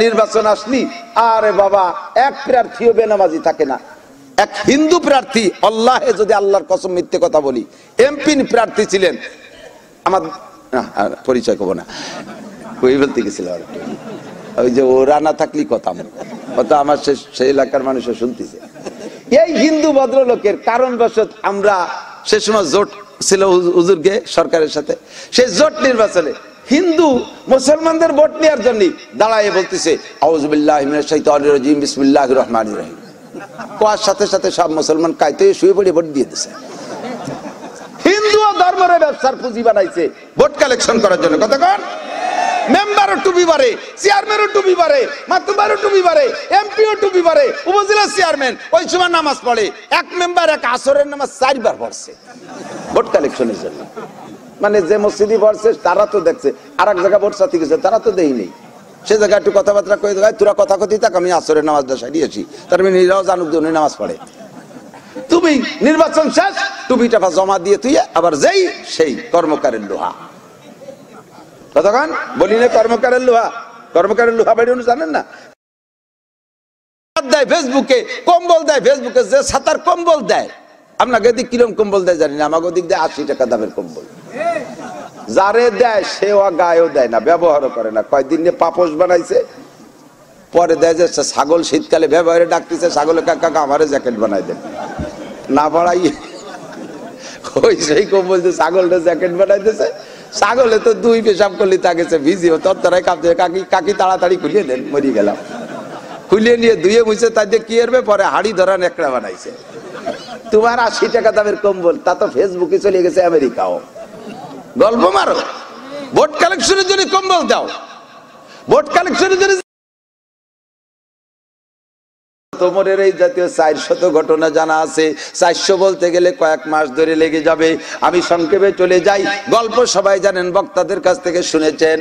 নির্বাচন আসলি আরে বাবা এক প্রার্থীও বেনামাজি থাকে না। এক হিন্দু প্রার্থী, আল্লাহে যদি আল্লাহর কসম মিথ্যে কথা বলি, এমপি প্রার্থী ছিলেন, আমার পরিচয় করবো না, কই বলতে গেছিল ওই যে ওরা না থাকলি কথা আমার সেই এলাকার মানুষও শুনতেছে। এই হিন্দু ভদ্রলোকের কারণবশত আমরা সে সময় জোট ছিল হুজুরকে সরকারের সাথে, সেই জোট নির্বাচনে হিন্দু মুসলমানদের ভোট নেওয়ার জন্য দাঁড়ায় বলতেছে আউযু বিল্লাহি মিনাশ শাইতানির রাজিম বিসমিল্লাহির রহমানির রহিম, কোয়ার সাথে সাথে সব মুসলমান কাইতে শুয়ে পড়ে ভোট দিয়ে দিছে। হিন্দু ধর্মের ব্যবসার পুঁজি বানাইছে ভোট কালেকশন করার জন্য। কতক্ষণ মেম্বারও টুপি বারে, চেয়ারম্যানও টুপি বারে, মাতুবারও টুপি বারে, এমপিও টুপি বারে, উপজেলা চেয়ারম্যান ওই সময় নামাজ পড়ে, এক মেম্বার এক আসরের নামাজ 4 বার পড়ছে ভোট কালেকশনের জন্য। মানে যে মসজিদে পড়ছে তারা তো দেখছে, আর এক জায়গায় ভোট চাতে গেছে তারা তো দেয়নি, সে জায়গায় একটু কথাবার্তা কয়ে দেয়, তোরা কথা কথি থাক, আমি আসরের নামাজটা সারিয়েছি, তার মানে নিজেরাও জানুক যে উনি নামাজ পড়ে। তুমি নির্বাচন শেষ, টুপিটা জমা দিয়ে তুই আবার যেই সেই কর্মকারের লোহা। কতক্ষণ বলি না কর্মকারের লোহা, কর্মকারের লোহা বাইরে জানেন না, দেয় ফেসবুকে কম্বল দেয়, ফেসবুকে যে ছাতার কম্বল দেয়, আপনাকে দিক কিরম কম্বল দেয় জানি না, আমাকে দিক দেয় 80 টাকা দামের কম্বল। যারে দেয় সে গায়েও দেয় না, ব্যবহারও করে না, কয়দিন নিয়ে পাপোশ বানাইছে, পরে দেয় যে ছাগল শীতকালে ব্যবহারে ডাকতেছে, ছাগলের কাকা আমারে জ্যাকেট বানাই দেন না বাড়াই, ওই সেই কম্বল যে ছাগলটা জ্যাকেট বানাইতেছে, ছাগলে তো 2 পেশাব করলে তা গেছে ভিজি, তরতরাই কাঁপছে, কাকি কাকি তাড়াতাড়ি খুলিয়ে দেন, মরি গেলাম। খুলিয়ে নিয়ে ধুয়ে মুছে তাই দিয়ে কি করবে, পরে হাড়ি ধরা নেকড়া বানাইছে। তোমার 80 টাকা দামের কম্বল, তা তো ফেসবুকে চলে গেছে আমেরিকাও। গল্প মারো, ভোট কালেকশনের জন্য কম্বল দাও, ভোট কালেকশনের জন্য। তোমরের এই জাতীয় 400 ঘটনা জানা আছে, 400 বলতে গেলে কয়েক মাস ধরে লেগে যাবে। আমি সংক্ষেপে চলে যাই। গল্প সবাই জানেন, বক্তাদের কাছ থেকে শুনেছেন।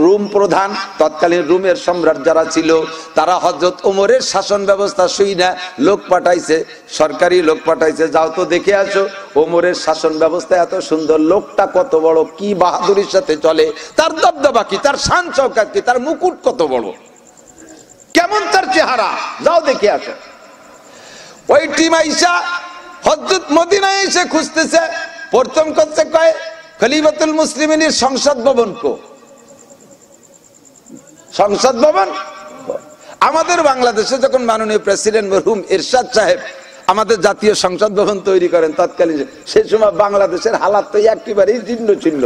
রুম প্রধান, তৎকালীন রুমের সম্রাট যারা ছিল, তারা হযরত ওমরের শাসন ব্যবস্থা শুই না লোক পাঠাইছে, সরকারি লোক পাঠাইছে, যাও তো দেখে আসো ওমরের শাসন ব্যবস্থা এত সুন্দর, লোকটা কত বড়, কি বাহাদুরির সাথে চলে, তার দবদবা কি, তার শান শওকত কি, তার মুকুট কত বড়, কেমন তার চেহারা, যাও দেখে আসো। ওই টিম আইসা হযরত মদিনায় এসে খুঁজতেছে, প্রথম করতে কয় খলিফাতুল মুসলিমিনের সংসদ ভবন কো, সংসদ ভবন। আমাদের বাংলাদেশে যখন মাননীয় প্রেসিডেন্ট মরহুম এরশাদ সাহেব আমাদের জাতীয় সংসদ ভবন তৈরি করেন তৎকালীন, সেই সময় বাংলাদেশের হালাত তো একেবারেই জীর্ণ ছিল,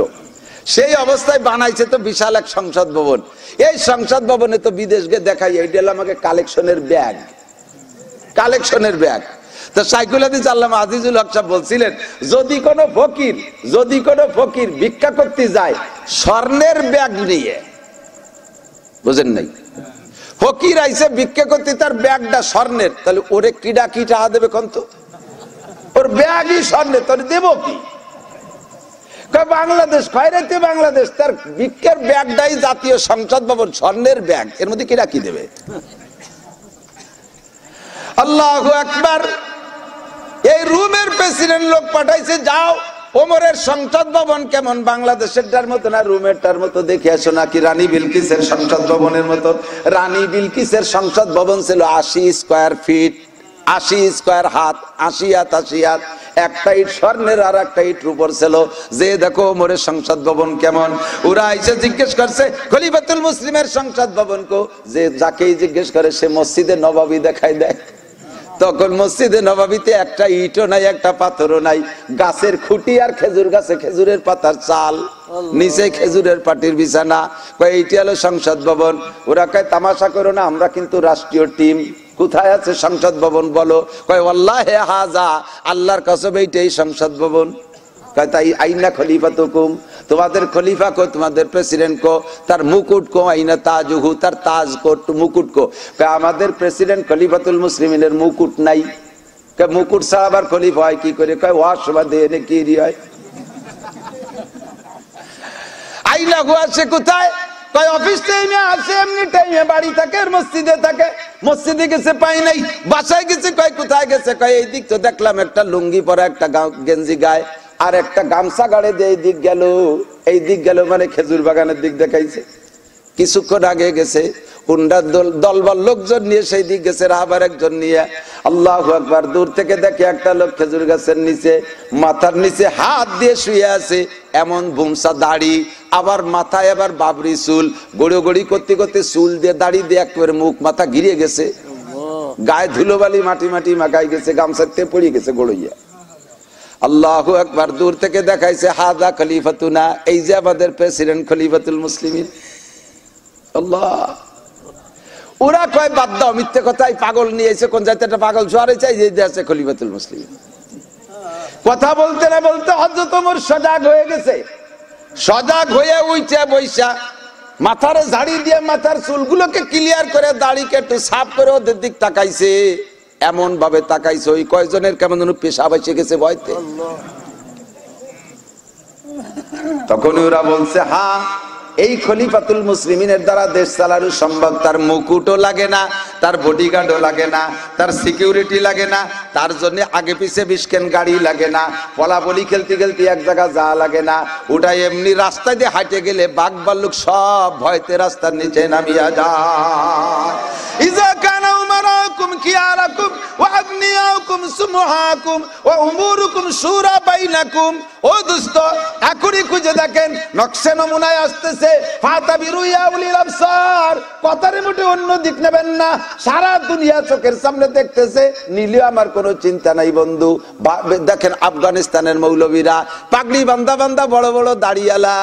সেই অবস্থায় বানাইছে তো বিশাল এক সংসদ ভবন। এই সংসদ ভবনে তো বিদেশকে দেখাই, এইটা হলো আমাকে কালেকশনের ব্যাগ, কালেকশনের ব্যাগ। তো শাইখুল হাদিস আল্লামা আজিজুল হক সাহেব বলছিলেন, যদি কোনো ফকির ভিক্ষা করতে যায় স্বর্ণের ব্যাগ নিয়ে, বুঝেন নাই, ফকির আইসে ভিক্ষা করতে, তার ব্যাগটা স্বর্ণের, তাহলে ওরে কিডা কি টাকা দেবে কোন, তো ওর ব্যাগই স্বর্ণের, তোর দেবো কি? বাংলাদেশ খয়রাতে বাংলাদেশ, তার ভিক্ষার ব্যাগটাই জাতীয় সংসদ ভবন, স্বর্ণের ব্যাগ, এর মধ্যে কিডা কি দেবে? আল্লাহু আকবার। এই রুমের প্রেসিডেন্ট লোক পাঠাইছে, যাও ওমরের সংসদ ভবন কেমন, বাংলাদেশের মতো না রুমেরটার মতো দেখে আসো, নাকি রানী বিলকিসের সংসদ ভবনের মতো। রানী বিলকিসের সংসদ ভবন ছিল 80 স্কয়ার ফিট, 80 স্কয়ার হাত, 80 হাত 80 হাত, একটা ইট স্বর্ণের আর একটা ইট রূপর ছিল। যে দেখো ওমরের সংসদ ভবন কেমন। ওরা এসে জিজ্ঞেস করছে খলিফাতুল মুসলিমের সংসদ ভবন কো, যে যাকেই জিজ্ঞেস করে সে মসজিদে নববী দেখাই দেয়। তখন মসজিদে নববীতে একটা ইটও নাই, একটা পাথরও নাই, গাছের খুঁটি আর খেজুর গাছে খেজুরের পাতার চাল, নিচে খেজুরের পাটির বিছানা। কয় এইটা হলো সংসদ ভবন। ওরা কয় তামাশা করো না, আমরা কিন্তু রাষ্ট্রীয় টিম, কোথায় আছে সংসদ ভবন বলো? কয় ওয়াল্লাহি হাযা, আল্লাহর কসম এইটাই সংসদ ভবন। কয় তাই আইনা খলিফাতুকুম, তোমাদের খলিফা কো, তোমাদের প্রেসিডেন্ট কো, তার মুকুট কো, আইনা তাজুহু, তার তাজ কো, মুকুট কো? কয় আমাদের প্রেসিডেন্ট খলিফাতুল মুসলিমিনের মুকুট নাই। কয় মুকুট ছাড়া আবার খলিফা হয় কি করে? কয় ওয়াজ সভা দিয়ে কি হয়। আইনা গো আছে কোথায়? কয় অফিস টাইমে আসে, এমনি টাইমে বাড়ি থাকে, মসজিদে থাকে, মসজিদে গেছে পাই নাই, বাসায় গেছে। কয় কোথায় গেছে? কয় এই দিক তো দেখলাম একটা লুঙ্গি পরা, একটা গেঞ্জি গায়ে, আর একটা গামছা গাড়ে দিয়ে এই দিক গেল, এই দিক গেল, মানে খেজুর বাগানের দিক দেখাইছে। কিছুক্ষণ আগে গেছে, উন্ডার দলবল লোকজন নিয়ে সেই দিক গেছে, আবার একজন নিয়ে। আল্লাহু আকবার। দূর থেকে দেখে একটা লোক খেজুর গাছের নিচে মাথার নিচে হাত দিয়ে শুয়ে আছে, এমন ভুমসা দাড়ি, আবার মাথায় আবার বাবরি চুল, গড়ি গড়ি করতে করতে চুল দিয়ে দাড়ি দিয়ে একেবারে মুখ মাথা ঘিরে গেছে, গায়ে ধুলোবালি মাটি মাটি মাখাই গেছে, গামছাতে পড়ে গেছে গড়ইয়া। আল্লাহু আকবার। দূর থেকে দেখাইছে হাদা খলিফাতুনা, এই যে আমাদের প্রেসিডেন্ট খলিফাতুল মুসলিমিন। আল্লাহ। ওরা কয় বাদ দাও, মিথ্যে কথাই, পাগল নিয়ে এসে কোন জায়গায় একটা পাগল জোয়ারে চাই যে আছে খলিফাতুল মুসলিমিন। কথা বলতে না বলতে হযরত ওমর সজাগ হয়ে গেছে, সজাগ হয়ে উইচা বইসা মাথারে ঝাড়ি দিয়ে মাথার চুলগুলোকে ক্লিয়ার করে দাড়িকে একটু সাফ করে ওদের দিক তাকাইছে, এমন ভাবে তাকাইছে ওই কয়জনের কেমন যেন পেশাব এসে গেছে ভয়তে। তখন ওরা বলছে, হ্যাঁ এই খলিফাতুল মুসলিমিনের দ্বারা দেশ চালানো সম্ভব। তার মুকুটও লাগে না, তার বডিগার্ডও লাগে না, তার সিকিউরিটি লাগে না, তার জন্য আগে পিছে বিশকেন গাড়ি লাগে না, পলাবলি খেলতে খেলতে এক জায়গা যা লাগে না, ওটা এমনি রাস্তা দিয়ে হাঁটে গেলে বাঘ ভাল্লুক সব ভয়তে রাস্তার নিচে নামিয়া যায়। ইজা কানা উমারাকুম খিয়ারাকুম ওয়া আগনিয়াকুম সুমহাকুম ওয়া উমুরুকুম শুরা বাইনাকুম। ও দোস্ত, এখনই খুঁজে দেখেন, নকশা নমুনায় আসতেছে, ফাতাবিরু ইয়া উলিল আবসার, কথার মুঠে অন্য দিক নেবেন না। সারা দুনিয়া চোখের সামনে দেখতেছে, নিলে আমার কোনো চিন্তা নাই বন্ধু। দেখেন আফগানিস্তানের মৌলবীরা পাগড়ি বান্দা বান্দা, বড় বড় দাড়িয়ালা,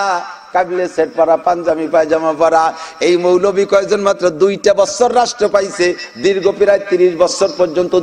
কাগলে সেট পরা, পাঞ্জাবি পায়জামা পরা। এই মৌলবী কয়জন মাত্র 2টা বছর রাষ্ট্র পাইছে, দীর্ঘ প্রায় 30 বছর পর্যন্ত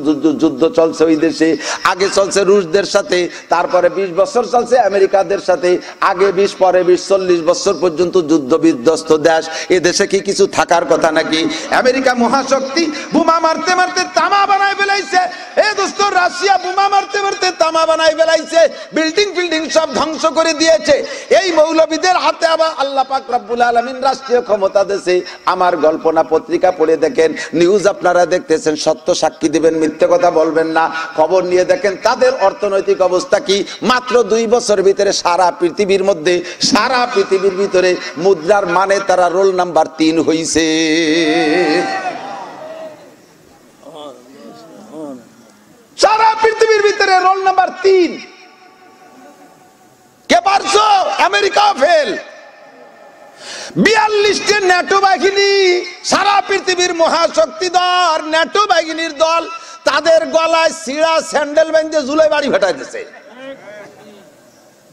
যুদ্ধ চলছে ওই দেশে। আগে চলছে রুশদের সাথে, তারপরে 20 বছর চলছে আমেরিকাদের সাথে, আগে 20 পরে 20, 40 বছর পর্যন্ত যুদ্ধ বিধ্বস্ত দেশ। এ দেশে কি কিছু থাকার কথা নাকি? আমেরিকা মহাশক্তি, বোমা মারতে মারতে তামা বানায় ফেলাইছে। এ দোস্ত, রাশিয়া বোমা মারতে মারতে তামা বানায় ফেলাইছে, বিল্ডিং ফিল্ডিং সব ধ্বংস করে দিয়েছে। এই মৌলবীদের হাতে আবার আল্লাহ পাক রব্বুল আলামিন রাষ্ট্রীয় ক্ষমতা দিয়েছে। আমার গল্পনা পত্রিকা পড়ে দেখেন, নিউজ আপনারা দেখতেছেন, সত্য সাক্ষী দিবেন, মিথ্যে কথা বলবেন না। খবর নিয়ে দেখেন তাদের অর্থনৈতিক অবস্থা কি। মাত্র 2 বছর ভিতরে সারা পৃথিবীর মধ্যে, সারা পৃথিবীর ভিতরে মুদ্রার মানে তারা রোল নাম্বার 3 হইছে। সারা পৃথিবীর ভিতরে রোল নাম্বার 3। কে পারছো? America fail. 42টি ন্যাটো বাহিনী, সারা পৃথিবীর মহাশক্তিধর ন্যাটো বাহিনীর দল, তাদের গলায় সিরা স্যান্ডেল বেঁধে ঝুলে বাড়ি ভেটাইতেছে,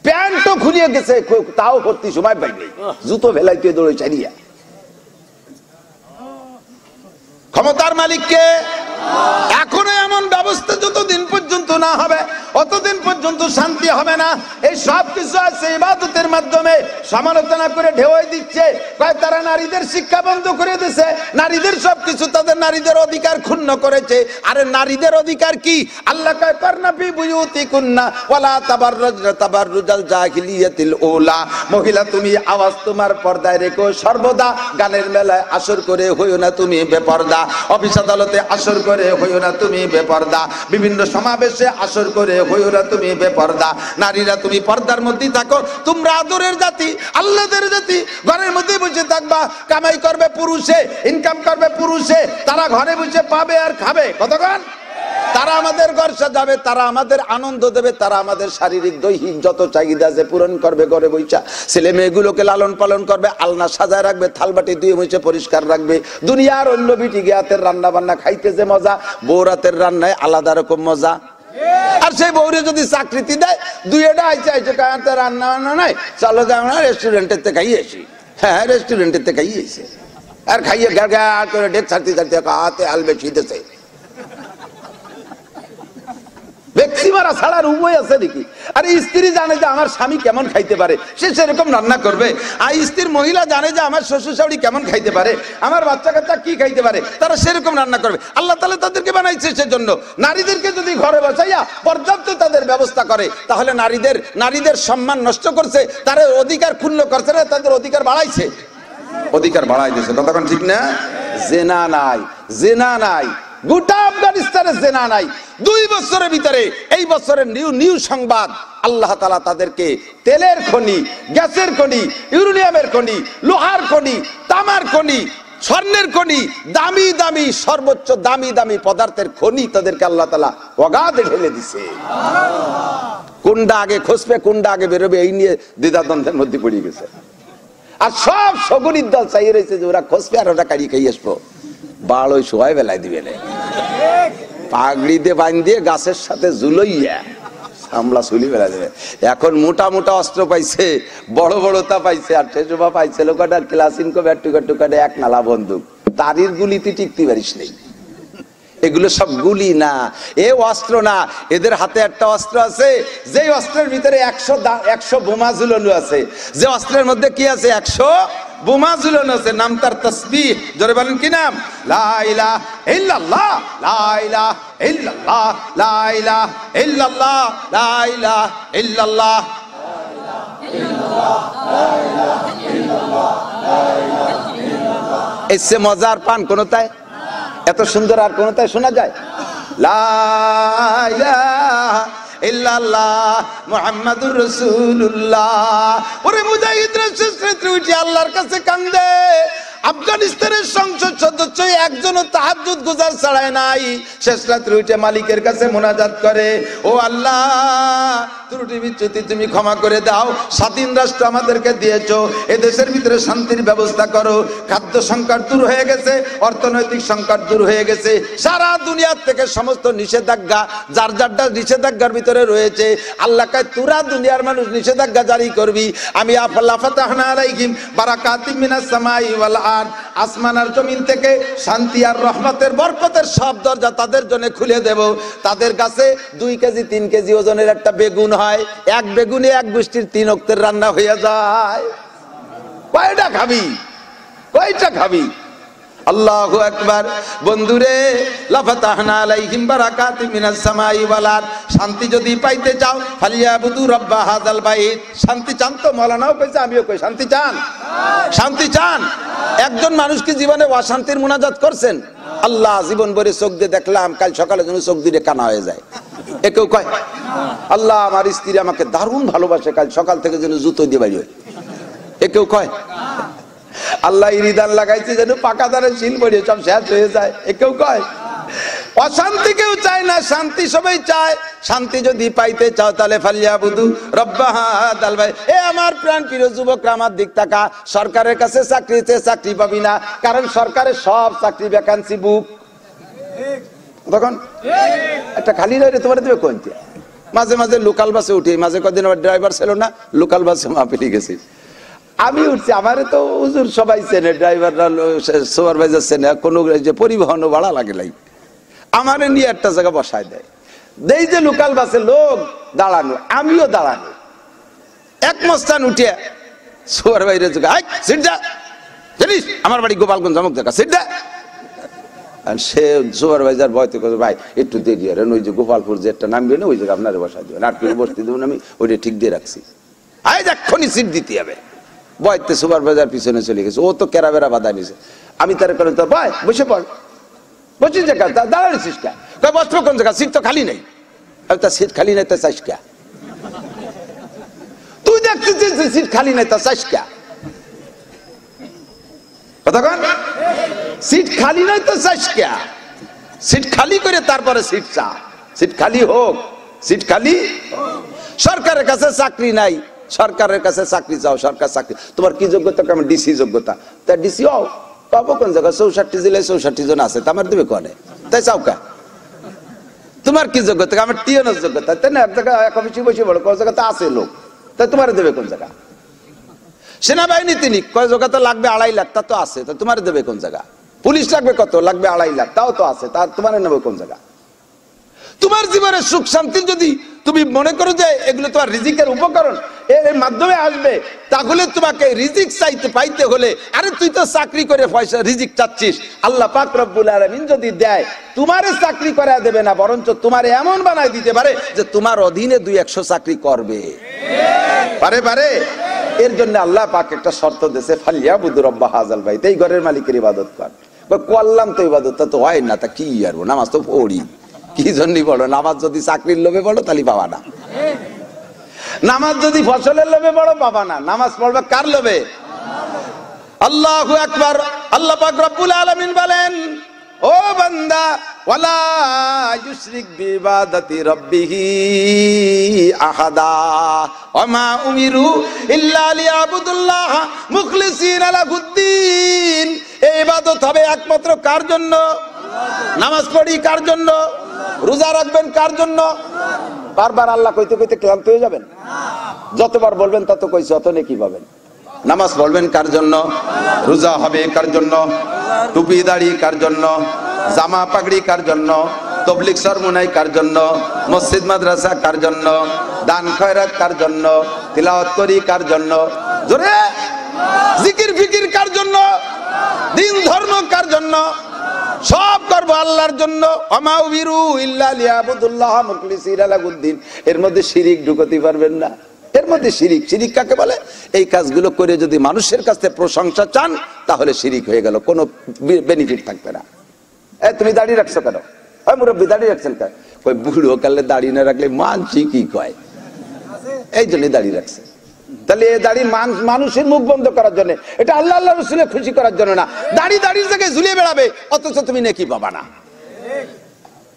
প্যান্টও খুলিয়ে গেছে, তাও করতে সময় পাই নেই, জুতো ভেলাইতে দৌড়ে চালিয়া। ক্ষমতার মালিককে। এখনো এমন ব্যবস্থা যতদিন পর্যন্ত না হবে অতদিন পর্যন্ত শান্তি হবে না। এই সব কিছু আছে ইবাদতের মাধ্যমে। সমালোচনা করে ঢেউই দিচ্ছে, তারা নারীদের শিক্ষা বন্ধ করে দিয়েছে, নারীদের সবকিছু, তাদের নারীদের অধিকার ক্ষুণ্ণ করেছে। আরে নারীদের অধিকার কি? আল্লাহ কয় করনা ফি বুয়ুতিকুন্না ওয়ালা তাবাররুজনা তাবাররুজাল জাহিলিয়াতিল উলা। মহিলা তুমি আওয়াজ তোমার পর্দায় রেখো, সর্বদা গানের মেলায় আসর করে হইও না তুমি বেপর্দা, অফিস আদালতে আসর করে হইও না তুমি বেপর্দা, বিভিন্ন সমাবেশে আসর করে হইও না তুমি বেপর্দা। নারীরা তুমি পর্দার মধ্যে থাকো, তোমরা আদরের জাতি, আল্লাহদের জাতি। ঘরের মধ্যে বসে থাকবা, কামাই করবে পুরুষে, ইনকাম করবে পুরুষে, তারা ঘরে বসে পাবে আর খাবে। কতক্ষণ? তারা আমাদের ঘর সাজাবে, তারা আমাদের আনন্দ দেবে, তারা আমাদের শারীরিক দৈহিক যত চাহিদা আছে পূরণ করবে। ঘরে বইসা ছেলে মেয়েগুলোকে লালন পালন করবে, আলনা সাজায় রাখবে, থালবাটি ধুয়ে মুছে পরিষ্কার রাখবে। দুনিয়ার অন্য বিটি হাতের রান্না বান্না খাইতে যে মজা, বউ রাতের রান্নায় আলাদা রকম মজা। আর সেই বউরে যদি চাকরিতে দেয়, দুইটা আইছে আইছে রান্না বান্না নাই, চলো যাও না রেস্টুরেন্টের থেকে খাইয়ে আসি। হ্যাঁ, রেস্টুরেন্টের থেকে খাইয়ে এসে আর খাইয়ে গা গা করে ডেক ছাড়তে ছাড়তে হাতে আলবে ছিটেছে। ব্যক্তি মারা ছাড়ার উপায় আছে নাকি? আর স্ত্রী জানে যে আমার স্বামী কেমন খাইতে পারে, সে সেরকম রান্না করবে। আর স্ত্রীর মহিলা জানে যে আমার শ্বশুর শাশুড়ি কেমন খাইতে পারে, আমার বাচ্চা কাচ্চা কি খাইতে পারে, তারা সেরকম রান্না করবে। আল্লাহ তাআলা তাদেরকে বানাইছে সেজন্য। নারীদেরকে যদি ঘরে বসাইয়া পর্যাপ্ত তাদের ব্যবস্থা করে, তাহলে নারীদের সম্মান নষ্ট করছে, তাদের অধিকার ক্ষুণ্ণ করছে না, তাদের অধিকার বাড়াইছে, অধিকার বাড়াই দিয়েছে। ততক্ষণ ঠিক না? জেনা নাই, জেনা নাই, গোটা আফগানিস্তানে জেনা নাই। 2 বছরের ভিতরে, এই বছরের নিউ সংবাদ, আল্লাহ তাআলা তাদেরকে তেলের খনি, গ্যাসের খনি, ইউরেনিয়ামের খনি, লোহার খনি, তামার খনি, স্বর্ণের খনি, দামি দামি সর্বোচ্চ দামি দামি পদার্থের খনি তাদেরকে আল্লাহ তাআলা অগাধে ঢেলে দিছে। কোনটা আগে খসবে, কোনটা আগে বেরোবে, এই নিয়ে দ্বিধাদ্বন্দ্বের মধ্যে পড়ে গেছে। আর সব শগুনির দল চাইয়ে রয়েছে যে ওরা খসবে আর ওরা কাড়ি খাই আসবো। বাল ওই সোয়াই বেলায় দিবে না, পাগড়ি দিয়ে বাঁধ দিয়ে গাছের সাথে ঝুলইয়া সামলা চুলি বেলা দেবে। এখন মোটা মোটা অস্ত্র পাইছে, বড় বড়তা পাইছে, আর শেষবা পাইছে লোকটা ক্লাসিনকো ব্যাটুকা টুকাটে এক নালা বন্দুক, তারির গুলিতে টিকতে পারিস নেই। এগুলো সব গুলি না, এ অস্ত্র না। এদের হাতে একটা অস্ত্র আছে, যে অস্ত্রের ভিতরে 100 বোমা ঝুলানো আছে। যে অস্ত্রের মধ্যে কি আছে? 100 বোমা ঝুলানো আছে। নাম তার তাসবিহ। জোরে বলেন কি নাম? লা ইলাহা ইল্লাল্লাহ, লা ইলাহা ইল্লাল্লাহ, লা ইলাহা ইল্লাল্লাহ, লা ইলাহা ইল্লাল্লাহ। এসে মজার পান কোনটায়? এত সুন্দর আর কোনটায় শোনা যায়? লা ইলাহা ইল্লাল্লাহ মুহাম্মাদুর রাসূলুল্লাহ। ওরে মুজাহিদরা শেষ রাতে উঠে আল্লাহর কাছে কান্দে। আফগানিস্তানের সংসদ সদস্য একজনও তাহাজ্জুদ গুজার ছাড়ায় নাই। শেষ রাতে উঠে মালিকের কাছে মুনাজাত করে, ও আল্লাহ, ত্রুটি বিচ্যুতি তুমি ক্ষমা করে দাও। স্বাধীন রাষ্ট্র আমাদেরকে দিয়েছো, এদেশের ভিতরে শান্তির ব্যবস্থা করো। খাদ্য সংকট দূর হয়ে গেছে, অর্থনৈতিক সংকট দূর হয়ে গেছে। সারা দুনিয়ার থেকে সমস্ত নিষেধাজ্ঞা, যার যারটা নিষেধাজ্ঞার ভিতরে রয়েছে, আল্লাহ কয় তুরা দুনিয়ার মানুষ নিষেধাজ্ঞা জারি করবি। আমি ফাতাহনা আলাইহিম বারাকাতিম মিনাস সামাই ওয়াল আরদ, আসমান আর জমিন থেকে শান্তি আর রহমতের বরকতের সব দরজা তাদের জন্য খুলে দেব। তাদের কাছে 2 কেজি 3 কেজি ওজনের একটা বেগুন হয়, এক বেগুনে এক গোষ্ঠীর 3 ওয়াক্তের রান্না হয়ে যায়। কয়টা খাবি? কয়টা খাবি? আল্লাহু আকবার। বন্ধুরে, লাফাতাহনা আলাইহিম বারাকাতিম মিনাস সামাই ওয়াল আরদ। শান্তি যদি পাইতে চাও ফালিয়াবুদু রাব্বা হাযাল বাইত। শান্তি চান তো? মাওলানাও কইছে, আমিও কই, শান্তি চান? শান্তি চান? একজন মানুষ কি জীবনে অশান্তির মুনাজাত করছেন? আল্লাহ, জীবন ভরে চোখ দিয়ে দেখলাম, কাল সকালে যেন চোখ দিয়ে কানা হয়ে যায়। এ কেউ কয়? আল্লাহ, আমার স্ত্রী আমাকে দারুণ ভালোবাসে, কাল সকাল থেকে যেন জুতো দিয়ে বাইরে হয়। এ কেউ কয়? আল্লাহ ইরিদান লাগাইছে যেন পাকা দারে শিল পড়ে সব শেষ হয়ে যায়। এ কেউ কয়? অশান্তি কেউ চায় না, শান্তি সবাই চায়। শান্তি যদি পাইতে চাও তাহলে ফালিয়াবুদু রাব্বা হাযাল বাইত। এ আমার প্রাণ প্রিয় যুবকরা, আমার দিক তাকা। সরকারের কাছে চাকরিতে চাকরি পাবি না, কারণ সরকারের সব চাকরি ভ্যাকান্সি বুক। তখন একটা খালি রয়ে তোমার দেবে কোনটা? মাঝে মাঝে লোকাল বাসে উঠি, মাঝে কদিন আমার ড্রাইভার ছিল না, লোকাল বাসে মাপিলি গেছি। আমি উঠছি, আমারে তো হুজুর সবাই চেনে, ড্রাইভাররা, সুপারভাইজার চেনে, কোনো যে পরিবহন ভাড়া লাগে লাই, আমারে নিয়ে একটা জায়গা বসায় দেয়। দেই যে লোকাল বাসে লোক দাঁড়ানো, আমিও দাঁড়ানো। এক মস্তান উঠে সুপারভাইজার সিট যা, জানিস আমার বাড়ি গোপালগঞ্জ, অমুক জায়গা, সিট যা। সে সুপারভাইজার ভয়তে করে, ভাই একটু দেরি আর ওই যে গোপালপুর যে একটা নামবে না, ওই জায়গায় আপনারা বসাই দেবেন, আর কেউ বসতে দেবেন, আমি ওইটা ঠিক দিয়ে রাখছি। আয় এক্ষুনি সিট দিতে হবে। বয়তে সুপারভাইজার পিছনে চলে গেছে, ও তো কেরাবেরা বাধা নিছে। আমি তার কারণে তো ভাই বসে পড়, বসিস জায়গা দাঁড়াইছিস কে? বসবো কোন জায়গা? সিট তো খালি নেই। আমি তার সিট খালি নাই, তা চাইস কে? তুই দেখছিস সিট খালি নাই, তা চাইস কে? কথা কন, সিট খালি নাই তো চাইস কে? সিট খালি করে তারপরে সিট চা। সিট খালি হোক, সিট খালি। সরকারের কাছে চাকরি নাই, সরকারের কাছে চাকরি চাও, সরকার চাকরি। তোমার কি যোগ্যতা? কেমন? ডিসি যোগ্যতা। তা ডিসি হও, পাবো কোন জায়গায়? 64 জেলায় 64 জন আছে, তা আমার দেবে কনে? তাই চাও কা? তোমার কি যোগ্যতা? আমার টিএনএস যোগ্যতা। তাই না, এক জায়গায় এক অফিসে বসে বলো, কোন জায়গাতে আছে লোক, তাই তোমার দেবে কোন জায়গা? সেনাবাহিনী তিনি কয় যোগ্যতা লাগবে? 2.5 লাখ, তা তো আছে, তা তোমার দেবে কোন জায়গা? পুলিশ লাগবে কত? লাগবে 2.5 লাখ, তাও তো আছে, তা তোমার নেবে কোন জায়গা? তোমার জীবনের সুখ শান্তি যদি তুমি মনে করো যে এগুলো তোমার রিজিকের উপকরণ, এর মাধ্যমে আসবে, তাহলে তোমাকে রিজিক চাইতে পাইতে হলে, আরে তুই তো চাকরি করে পয়সা রিজিক চাচ্ছিস, আল্লাহ পাক রব্বুল আলামিন যদি দেয়, তোমারে চাকরি করায় দেবে না, বরঞ্চ তোমারে এমন বানায় দিতে পারে যে তোমার অধীনে 200 চাকরি করবে। পারে পারে। এর জন্য আল্লাহ পাক একটা শর্ত দিয়েছে, ফালিয়াবুদু রাব্বা হাযাল বাইত, এই ঘরের মালিকের ইবাদত কর। করলাম তো ইবাদত, তা তো হয় না, তা কি আর নামাজ তো পড়ি, কি জন্যই পড়ো? নামাজ যদি চাকরির লোভে পড়ো তাহলে পাবা না, নামাজ যদি ফসলের লোভে পড়ো পাবা না। নামাজ পড়বে কার লোভে? আল্লাহু আকবার। আল্লাহ পাক রব্বুল আলামিন বলেন, ও বান্দা, ওয়ালা ইউশরিক বিইবাদাতি রাব্বিহি আহাদা ওয়া মা উমিরু ইল্লা লিয়াবুদুল্লাহ মুখলিসিনা লাহুদ্দিন। এই ইবাদত হবে একমাত্র কার জন্য? নামাজ পড়ি কার জন্য? রোজা রাখবেন কার জন্য? বারবার আল্লাহ কইতে কইতে ক্লান্ত হয়ে যাবেন? যতবার বলবেন তত কইছে অত নেকি পাবেন। নামাজ পড়বেন কার জন্য? রোজা হবে কার জন্য? টুপি দাড়ি কার জন্য? জামা পাগড়ি কার জন্য? তবলিগ সরমুনাই কার জন্য? মসজিদ মাদ্রাসা কার জন্য? দান খয়রাত কার জন্য? তিলাওয়াত করি কার জন্য? জোরে জিকির ফিকির কার জন্য? দিন ধর্ম কার জন্য? সব করবো আল্লাহর জন্য। ওমা উমিরু ইল্লা লিয়াবুদুল্লাহ মুখলিসিনা লাহুদ্দিন। এর মধ্যে শিরিক ঢুকাতে পারবেন না। এর মধ্যে শিরিক, শিরিক কাকে বলে? এই কাজগুলো করে যদি মানুষের কাছ থেকে প্রশংসা চান তাহলে শিরিক হয়ে গেল, কোনো বেনিফিট থাকবে না। তুমি দাঁড়িয়ে রাখছো কেন? ওই মুরব্বী দাঁড়িয়ে রাখছেন কেন? ওই বুড়ো কালে দাঁড়িয়ে না রাখলে মানছি কি কয়, এই জন্যই দাঁড়িয়ে রাখছে। তাহলে এই দাড়ি মানুষের মুখ বন্ধ করার জন্য, এটা আল্লাহ আল্লাহ রাসূলের খুশি করার জন্য না। দাড়ি দাড়ির জায়গায় ঝুলিয়ে বেড়াবে, অথচ তুমি নেকি পাবা না।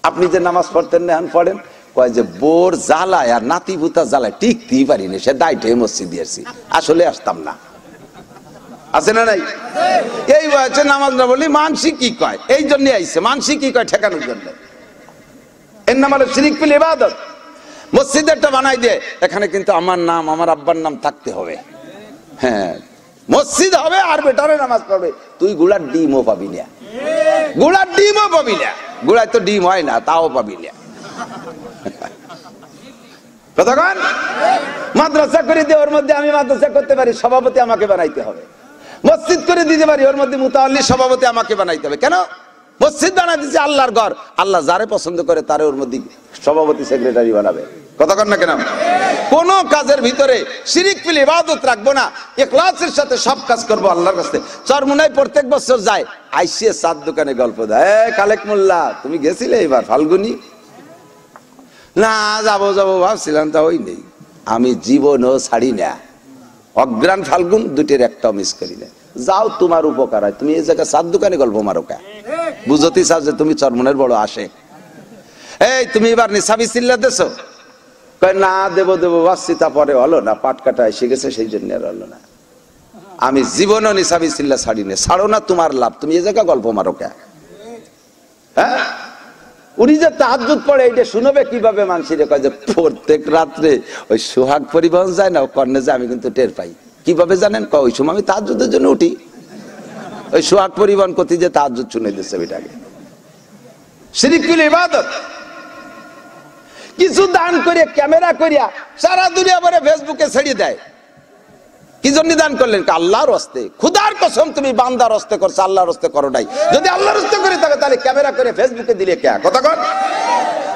আপনি যে নামাজ পড়তেন না, পড়েন, কয় যে বোর জ্বালায় আর নাতি ভুতা জ্বালায় টিকতেই পারিনি, সে দায়িত্ব মসজিদে আসছি, আসলে আসতাম না। আছে না নাই? এই বয়সে নামাজ না বলি মানসিক কি কয়, এই জন্য আইছে মানসিক কি কয় ঠেকানোর জন্য। এর নাম হলো শিরক ফিল ইবাদত। মসজিদেরটা বানাই দিয়ে এখানে কিন্তু আমার নাম, আমার আব্বার নাম থাকতে হবে। হ্যাঁ, মসজিদ হবে আর বেটারে নামাজ পড়বে। তুই গুড়ার ডিমও পাবি না, গুড়ার ডিমও পাবি না। গুড়ায় তো ডিম হয় না, তাও পাবি না। কতক্ষণ মাদ্রাসা করে দিয়ে ওর মধ্যে আমি মাদ্রাসা করতে পারি, সভাপতি আমাকে বানাইতে হবে। মসজিদ করে দিতে পারি, ওর মধ্যে মুতাআল্লি সভাপতি আমাকে বানাইতে হবে। কেন? মসজিদ বানাই দিচ্ছে আল্লাহর ঘর, আল্লাহ যারে পছন্দ করে তারে ওর মধ্যে সভাপতি সেক্রেটারি বানাবে। কতক্ষণ না কেন? কোন কাজের ভিতরে শিরিক ফিল ইবাদত রাখবো না, ইখলাসের সাথে সব কাজ করবো আল্লাহর কাছে। চরমুনাই প্রত্যেক বছর যায়, আইসিএ চার দোকানে গল্প দেয়, খালেক মোল্লা তুমি গেছিলে এবার ফাল্গুনি? না যাবো যাবো ভাবছিলাম, তা ওই নেই। আমি জীবনও ছাড়ি না, অগ্রাণ ফাল্গুন দুটির একটাও মিস করি না। যাও, তোমার উপকার হয়। তুমি এই জায়গায় চার দোকানে গল্প মারো কা? বুঝতে চাও যে তুমি চরমনের বড় আসে? এই তুমি এবার নিসাবি চিল্লা দেছো? না দেবো দেবো ভাবছি, তা পরে হলো না, পাট কাটা এসে গেছে, সেই জন্য আর হলো না। আমি জীবনও নিসাবি চিল্লা ছাড়ি না। ছাড়ো না, তোমার লাভ, তুমি এই জায়গায় গল্প মারো কা? হ্যাঁ, উনি যে তাহাজ্জুদ পড়ে এইটা শুনবে কিভাবে? মানুষের কয় যে প্রত্যেক রাত্রে ওই সোহাগ পরিবহন যায় না, ও কর্ণে যায়, আমি কিন্তু টের পাই। কিভাবে জানেন? ওই সময় আমি তাহাজ্জুদের জন্য উঠি, ওই সোহাগ পরিবহন করতে যে তাহাজ্জুদ শুনে দিচ্ছে ওইটাকে। শিরক ফিল ইবাদত। কিছু দান করে ক্যামেরা করিয়া সারা দুনিয়া ভরে ফেসবুকে ছেড়ে দেয়। কি জন্য দান করলেন? আল্লাহর হস্তে। খুদার কসম তুমি বান্দার হস্তে করছো, আল্লাহর হস্তে করো নাই। যদি আল্লাহর হস্তে করে থাকে তাহলে ক্যামেরা করে ফেসবুকে দিলে কে? কথা কন।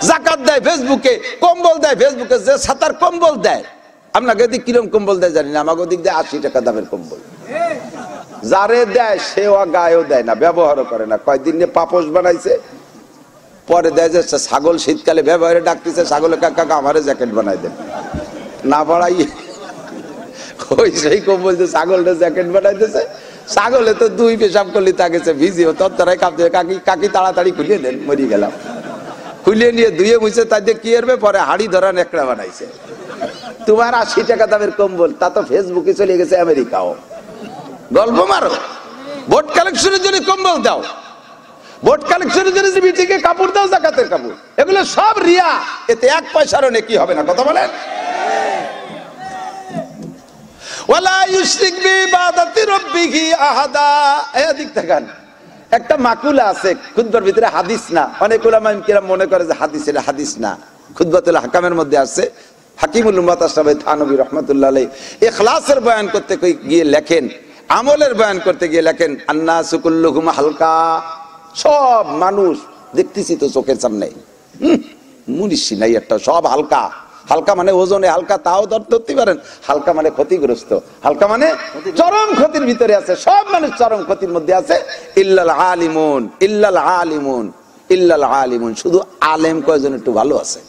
যাকাত দেয় ফেসবুকে, কম্বল দেয় ফেসবুকে, যে ছাতার কম্বল দেয়, আপনাকে দিক কিরম কম্বল দেয় জানি না, আমাকে দিক দেয় 80 টাকা দামের কম্বল। যারে দেয় সেও গায়েও দেয় না, ব্যবহারও করে না। কয়দিন নিয়ে পাপোশ বানাইছে, পরে দেয় যে ছাগল শীতকালে ব্যবহারে ডাকতেছে, ছাগলের কাকা আমারে জ্যাকেট বানাই দেন না বাড়াই, ওই সেই কম্বল যে ছাগলটা জ্যাকেট বানাইতেছে। ছাগলে তো দুই পেশাব করলে তাকেছে ভিজিও তত্তরাই কাঁপতে, কাকি কাকি তাড়াতাড়ি খুলিয়ে দেন, মরি গেলাম। খুলিয়ে নিয়ে ধুয়ে মুছে তাই দিয়ে কি করবে, পরে হাড়ি ধরা নেকড়া বানাইছে। তোমার 80 টাকা দামের কম্বল, তা তো ফেসবুকে চলে গেছে আমেরিকাও। গল্প মারো। ভোট কালেকশনের জন্য কম্বল দাও, ভোট কালেকশনের জন্য বিটিকে কাপড় দাও, যাকাতের কাপড়, এগুলো সব রিয়া। এতে 1 পয়সারও নেকি হবে না। কথা বলেন। ওয়ালা ইউশরিক বিইবাদাতি রাব্বিহি আহাদা। এদিক তাকান, একটা মাকুলা আছে খুতবার ভিতরে, হাদিস না। অনেক উলামা কিরাম মনে করে যে হাদিস, এটা হাদিস না, খুতবাতুল হাকামের মধ্যে আছে। হাকিমুল উম্মাত আশরাফ থানভী রাহমাতুল্লাহ আলাইহি ইখলাসের বয়ান করতে গিয়ে লেখেন, আমলের বয়ান করতে গিয়ে লেখেন, আন্নাসু কুল্লুহুম হালকা। সব মানুষ দেখতেছি তো চোখের সামনে, মুনিশি নাই একটা, সব হালকা। হালকা মানে ওজনে হালকা, তাও ধরতে পারেন। হালকা মানে ক্ষতিগ্রস্ত, হালকা মানে চরম ক্ষতির ভিতরে আছে। সব মানুষ চরম ক্ষতির মধ্যে আছে। ইল্লাল আলিমুন, ইল্লাল আলিমুন, ইল্লাল আলিমুন। শুধু আলেম কয়জন একটু ভালো আছে,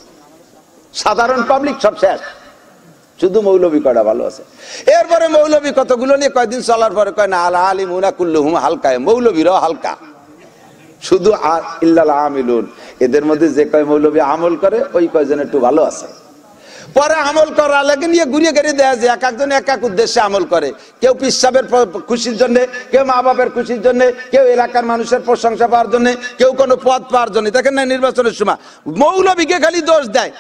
সাধারণ পাবলিক সব শেষ। শুধু মৌলবী কয়টা ভালো আছে। এরপরে মৌলবী কতগুলো নিয়ে কয়দিন চলার পরে কয় না আল আলিমুনা কুল্লুহুম হালকা, মৌলবীরাও হালকা। শুধু ইল্লাল আমিলুন, এদের মধ্যে যে কয় মৌলবী আমল করে ওই কয়জন একটু ভালো আছে। পরে আমল করা লাগে নিয়ে ঘুরিয়ে ঘুরিয়ে দেয়া যায়, এক একজন এক এক উদ্দেশ্যে আমল করে। কেউ পিসাবের খুশির জন্য, কেউ মা বাপের খুশির জন্য, কেউ এলাকার মানুষের প্রশংসা পাওয়ার জন্য, কেউ কোনো পদ পাওয়ার জন্য। দেখেন না নির্বাচনের সময় মৌলবীকে খালি দোষ দেয়,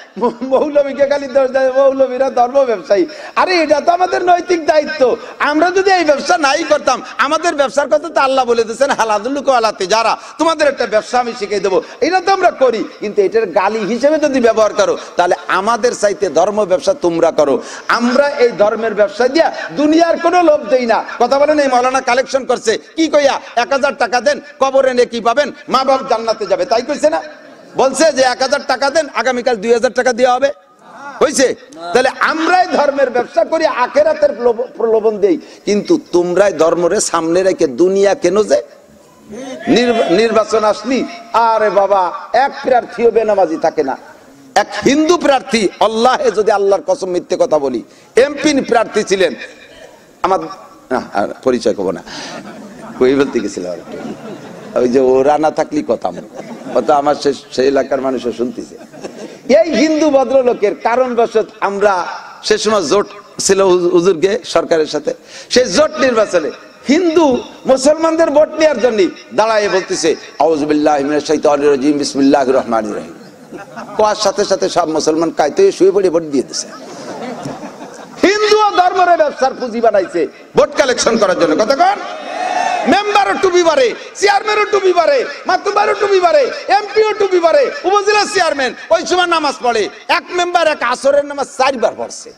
মৌলবীকে খালি দোষ দেয়, মৌলবীরা ধর্ম ব্যবসায়ী। আরে এটা তো আমাদের নৈতিক দায়িত্ব। আমরা যদি এই ব্যবসা নাই করতাম, আমাদের ব্যবসার কথা তো আল্লাহ বলে দিয়েছেন হালাদুল্লুক আলাতে, যারা তোমাদের একটা ব্যবসা আমি শিখিয়ে দেবো, এটা তো আমরা করি। কিন্তু এটার গালি হিসেবে যদি ব্যবহার করো, তাহলে আমাদের চাইতে ধর্ম ব্যবসা তোমরা করো। আমরা এই ধর্মের ব্যবসা দিয়া দুনিয়ার কোনো লোভ দেই না। কথা বলেন, এই মৌলানা কালেকশন করছে কি কইয়া 1000 টাকা দেন, কবরে নে কি পাবেন, মা বাপ জান্নাতে যাবে, তাই কইছে না? বলছে যে 1000 টাকা দেন, আগামীকাল 2000 টাকা দেওয়া হবে, হইছে? তাহলে আমরাই ধর্মের ব্যবসা করি, আখেরাতের প্রলোভন দেই। কিন্তু তোমরাই ধর্মরে সামনে রেখে দুনিয়া কেন যে নির্বাচন আসলি, আরে বাবা এক প্রার্থীও বেনামাজি থাকে না। এক হিন্দু প্রার্থী, আল্লাহে যদি আল্লাহর কসম মিথ্যে কথা বলি, এমপি প্রার্থী ছিলেন। আমার পরিচয় কব না, কই বলতে গেছিল, ওই যে ওরা না থাকলি কথা আমার সেই এলাকার মানুষও শুনতেছে। এই হিন্দু ভদ্রলোকের কারণবশত আমরা সে সময় জোট ছিল হুজুরকে সরকারের সাথে, সেই জোট নির্বাচনে হিন্দু মুসলমানদের ভোট নেওয়ার জন্য দাঁড়ায় বলতেছে আউযু বিল্লাহি মিনাশ শাইতানির রাজিম বিসমিল্লাহির রহমানির রহিম। কোয়ার সাথে সাথে সব মুসলমান কাইতে শুয়ে পড়ে ভোট দিয়ে দিছে। হিন্দু ধর্মের ব্যবসার পুঁজি বানাইছে ভোট কালেকশন করার জন্য। কতক্ষণ মেম্বারও টুপি বারে, চেয়ারম্যানও টুপি বারে, মাতুবারও টুপি বারে, এমপিও টুপি বারে, উপজেলা চেয়ারম্যান ওই সময় নামাজ পড়ে। এক মেম্বার এক আসরের নামাজ 4 বার পড়ছে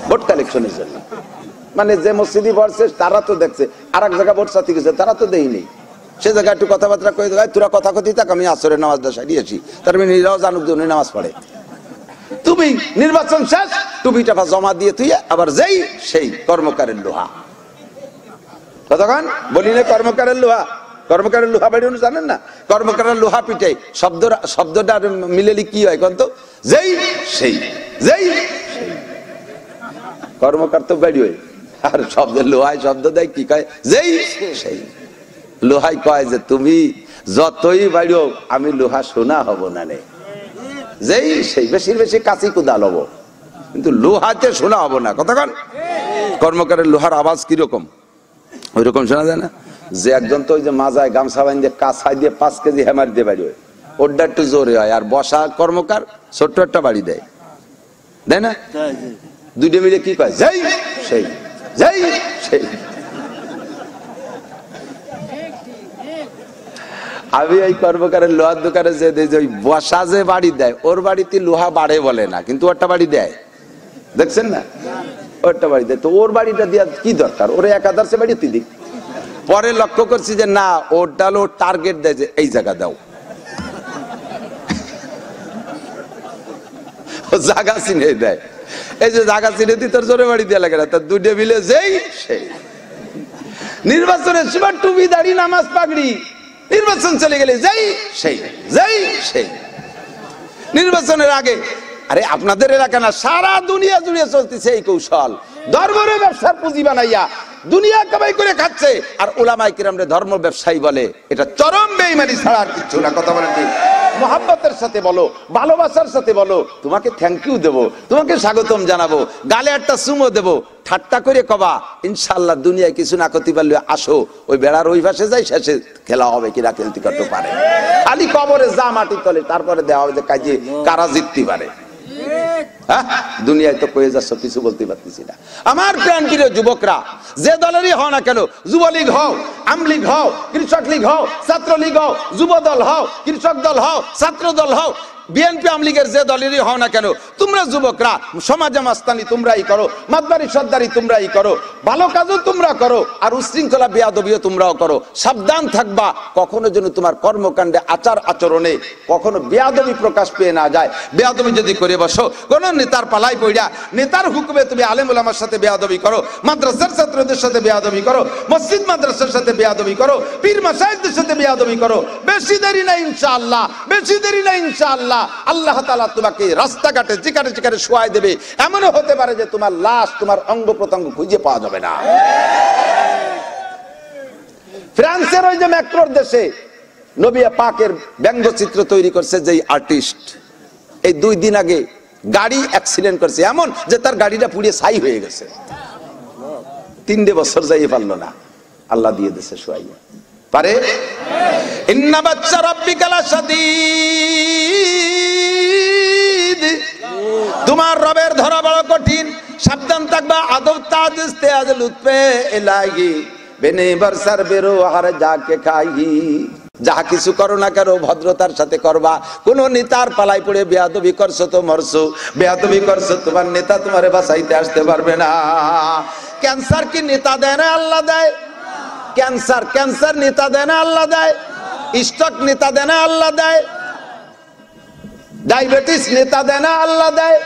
ভোট কালেকশনের জন্য। মানে যে মসজিদে পড়ছে তারা তো দেখছে, আর এক জায়গায় ভোট চাতে গেছে তারা তো দেয়নি। সে জায়গায় একটু কথাবার্তা কয়ে দেয়, তোরা কথা কথি থাক, আমি আসরের নামাজটা সারিয়েছি, তার মানে নিজেরাও জানুক যে উনি নামাজ পড়ে। তুমি নির্বাচন শেষ, টুপিটা জমা দিয়ে তুই আবার যেই সেই কর্মকারের লোহা। কতক্ষণ বলি না কর্মকারের লোহা, কর্মকারের লোহা বাড়ি জানেন না? কর্মকারের লোহা পিঠে শব্দটা মিলেলি কি হয় কত? যেই সেই, যেই সেই। কর্মকার তো বাড়ি হয়, আর শব্দের লোহায় শব্দ দেয় কি কয়? যেই সেই। লোহাই কয় যে তুমি যতই বাড়িও আমি লোহা শোনা হব না রে, যেই সেই। বেশি বেশি কাঁচি কুদাল হবো, কিন্তু লোহাতে শোনা হবো না। কতক্ষণ কর্মকারের লোহার আওয়াজ কিরকম ওই রকম শোনা যায় না? যে একজন তো ওই যে মাজায় গামছা বাঁধে কাছাই দিয়ে 5 কেজি হ্যামার দিয়ে বাড়ি হয়, ওরটা একটু জোরে হয়। আর বসা কর্মকার ছোট্ট একটা বাড়ি দেয়, দেয় না? দুইটা মিলে কি কয়? যেই সেই, যেই সেই। আমি এই কর্মকারের লোহার দোকানে যে ওই বসা যে বাড়ি দেয়, ওর বাড়িতে লোহা বাড়ে বলে না, কিন্তু ওরটা বাড়ি দেয়, দেখছেন না? ওরটা বাড়ি দেয়। তো ওর বাড়িটা দেওয়ার কি দরকার? ওরে 1000 সে বাড়িতে দিক। পরে লক্ষ্য করছি যে না, ওরটা হলো টার্গেট দেয় যে এই জায়গা দাও, ও জায়গা চিনে দেয়। এই যে জায়গা চিনে দিই তোর জোরে বাড়ি দেওয়া লাগে না, তার দুইটা মিলে যেই সেই। নির্বাচনের সময় টুপি দাড়ি নামাজ পাগড়ি, নির্বাচন চলে গেলে যেই সেই, যেই সেই। নির্বাচনের আগে আরে আপনাদের এলাকা না, সারা দুনিয়া জুড়ে চলতেছে এই কৌশল। ধর্মের ব্যবসার পুঁজি বানাইয়া দুনিয়া কামাই করে খাচ্ছে, আর উলামায়ে কিরামরে ধর্ম ব্যবসায়ী বলে। এটা চরম বেঈমানি ছাড়া আর কিছু না। কথা বলেন ঠিক? মোহাব্বতের সাথে বলো, ভালোবাসার সাথে বলো, তোমাকে থ্যাংক ইউ দেবো, তোমাকে স্বাগতম জানাবো, গালে একটা চুমো দেবো, ঠাট্টা করে কবা ইনশাআল্লাহ দুনিয়ায় কিছু না করতে পারলে আসো, ওই বেড়ার ওই পাশে যাই, শেষে খেলা হবে কিনা খেলতে করতে পারে। খালি কবরে যা মাটি তলে, তারপরে দেওয়া হবে যে কাজে কারা জিততে পারে। দুনিয়ায় তো কয়ে যাচ্ছ, কিছু বলতে পারতেছি না। আমার প্রাণ প্রিয় যুবকরা, যে দলেরই হও না কেন, যুবলীগ হও, আমলীগ হও, কৃষক লীগ হও, ছাত্র লীগ হও, যুব দল হও, কৃষক দল হও, ছাত্র দল হও, বিএনপি আমলীগের যে দলেরই হও না কেন, তোমরা যুবকরা সমাজে মাস্তানি তোমরাই করো, মাতবাড়ি সর্দারি তোমরাই করো, ভালো কাজও তোমরা করো, আর উশৃঙ্খলা বেয়াদবিও তোমরাও করো। সাবধান থাকবা কখনো যেন তোমার কর্মকাণ্ডে আচার আচরণে কখনো বেয়াদবি প্রকাশ পেয়ে না যায়। বেয়াদবি যদি করে বসো, কোন নেতার পালাই পড়া, নেতার হুকুমে তুমি আলেম ওলামার সাথে বেয়াদবি করো, মাদ্রাসার ছাত্রদের সাথে বেয়াদবি করো, মসজিদ মাদ্রাসার সাথে বেয়াদবি করো, পীর মাশায়েখদের সাথে বেয়াদবি করো, বেশি দেরি না ইনশাআল্লাহ, বেশি দেরি না ইনশাআল্লাহ আল্লাহ তাআলা তোমাকে রাস্তাঘাটে যেখানে যেখানে শোয়াই দেবে। এমনও হতে পারে যে তোমার লাশ, তোমার অঙ্গ প্রত্যঙ্গ খুঁজে পাওয়া যাবে না। ফ্রান্সের ওই যে ম্যাক্রোর দেশে নবী পাকের ব্যঙ্গচিত্র তৈরি করছে যেই আর্টিস্ট, এই 2 দিন আগে গাড়ি অ্যাক্সিডেন্ট করছে, এমন যে তার গাড়িটা পুড়িয়ে ছাই হয়ে গেছে, 3 বছর যাইয়ে পারলো না, আল্লাহ দিয়ে দিয়েছে শোয়াইয়া। পারে ইন্না বাচ্চা রাব্বিকা লাশাদীদ, তোমার রবের ধরা বড় কঠিন, সাবধান থাকবা। আদব তাজ ইস্তেআজ লুৎফে ইলাহি বেনে বরসার বেরো হার যাকে খাই, যাহা কিছু করো না কেন ভদ্রতার সাথে করবা। কোন নেতার পালাই পড়ে বেয়াদবি করছো তো মরছো, বেয়াদবি করছো তোমার নেতা তোমারে বাঁচাইতে আসতে পারবে না। ক্যান্সার কি নেতা দেয় না আল্লাহ দেয়? ক্যান্সার নেতা দেয় না আল্লাহ দেয়? স্ট্রোক নেতা দেয় না আল্লাহ দেয়? ডায়াবেটিস নেতা দেয় না আল্লাহ দেয়?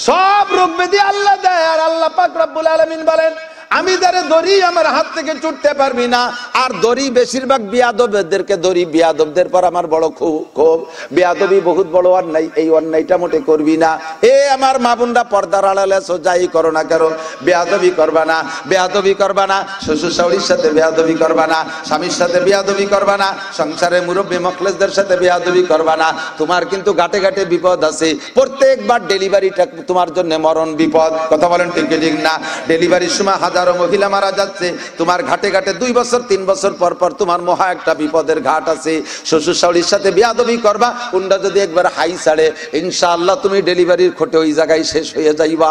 সব রোগ ব্যাধি আল্লাহ দেয়। আর আল্লাহ পাক রব্বুল আলামিন বলেন, আমি যারে দড়ি আমার হাত থেকে ছুটতে পারবি না। আর দড়ি বেশিরভাগ বিয়াদবদেরকে দড়ি, বিয়াদবদের পর আমার বড় ক্ষোভ, বিয়াদবি বহুত বড় অন্যায়, এই অন্যায়টা মোটে করবি না। এ আমার মা বোনরা পর্দার আড়ালে যাই করো না কেন বেয়াদবি করবা না, বেয়াদবি করবা না, শ্বশুর শাশুড়ির সাথে বেয়াদবি করবা না, স্বামীর সাথে বেয়াদবি করবা না, সংসারে মুরব্বী মখলেসদের সাথে বেয়াদবি করবা না। তোমার কিন্তু ঘাটে ঘাটে বিপদ আছে, প্রত্যেকবার ডেলিভারিটা তোমার জন্য মরণ বিপদ। কথা বলেন ঠিক ঠিক না? ডেলিভারির সময় হাজারো মহিলা মারা যাচ্ছে, তোমার ঘাটে ঘাটে 2 বছর 3 বছর পর পর তোমার মহা একটা বিপদের ঘাট আছে। শ্বশুর শাশুড়ির সাথে বেয়াদবি করবা, উন্ডা যদি একবার হাই ছাড়ে ইনশাআল্লাহ তুমি ডেলিভারির খোটে ওই জায়গায় শেষ হয়ে যাইবা।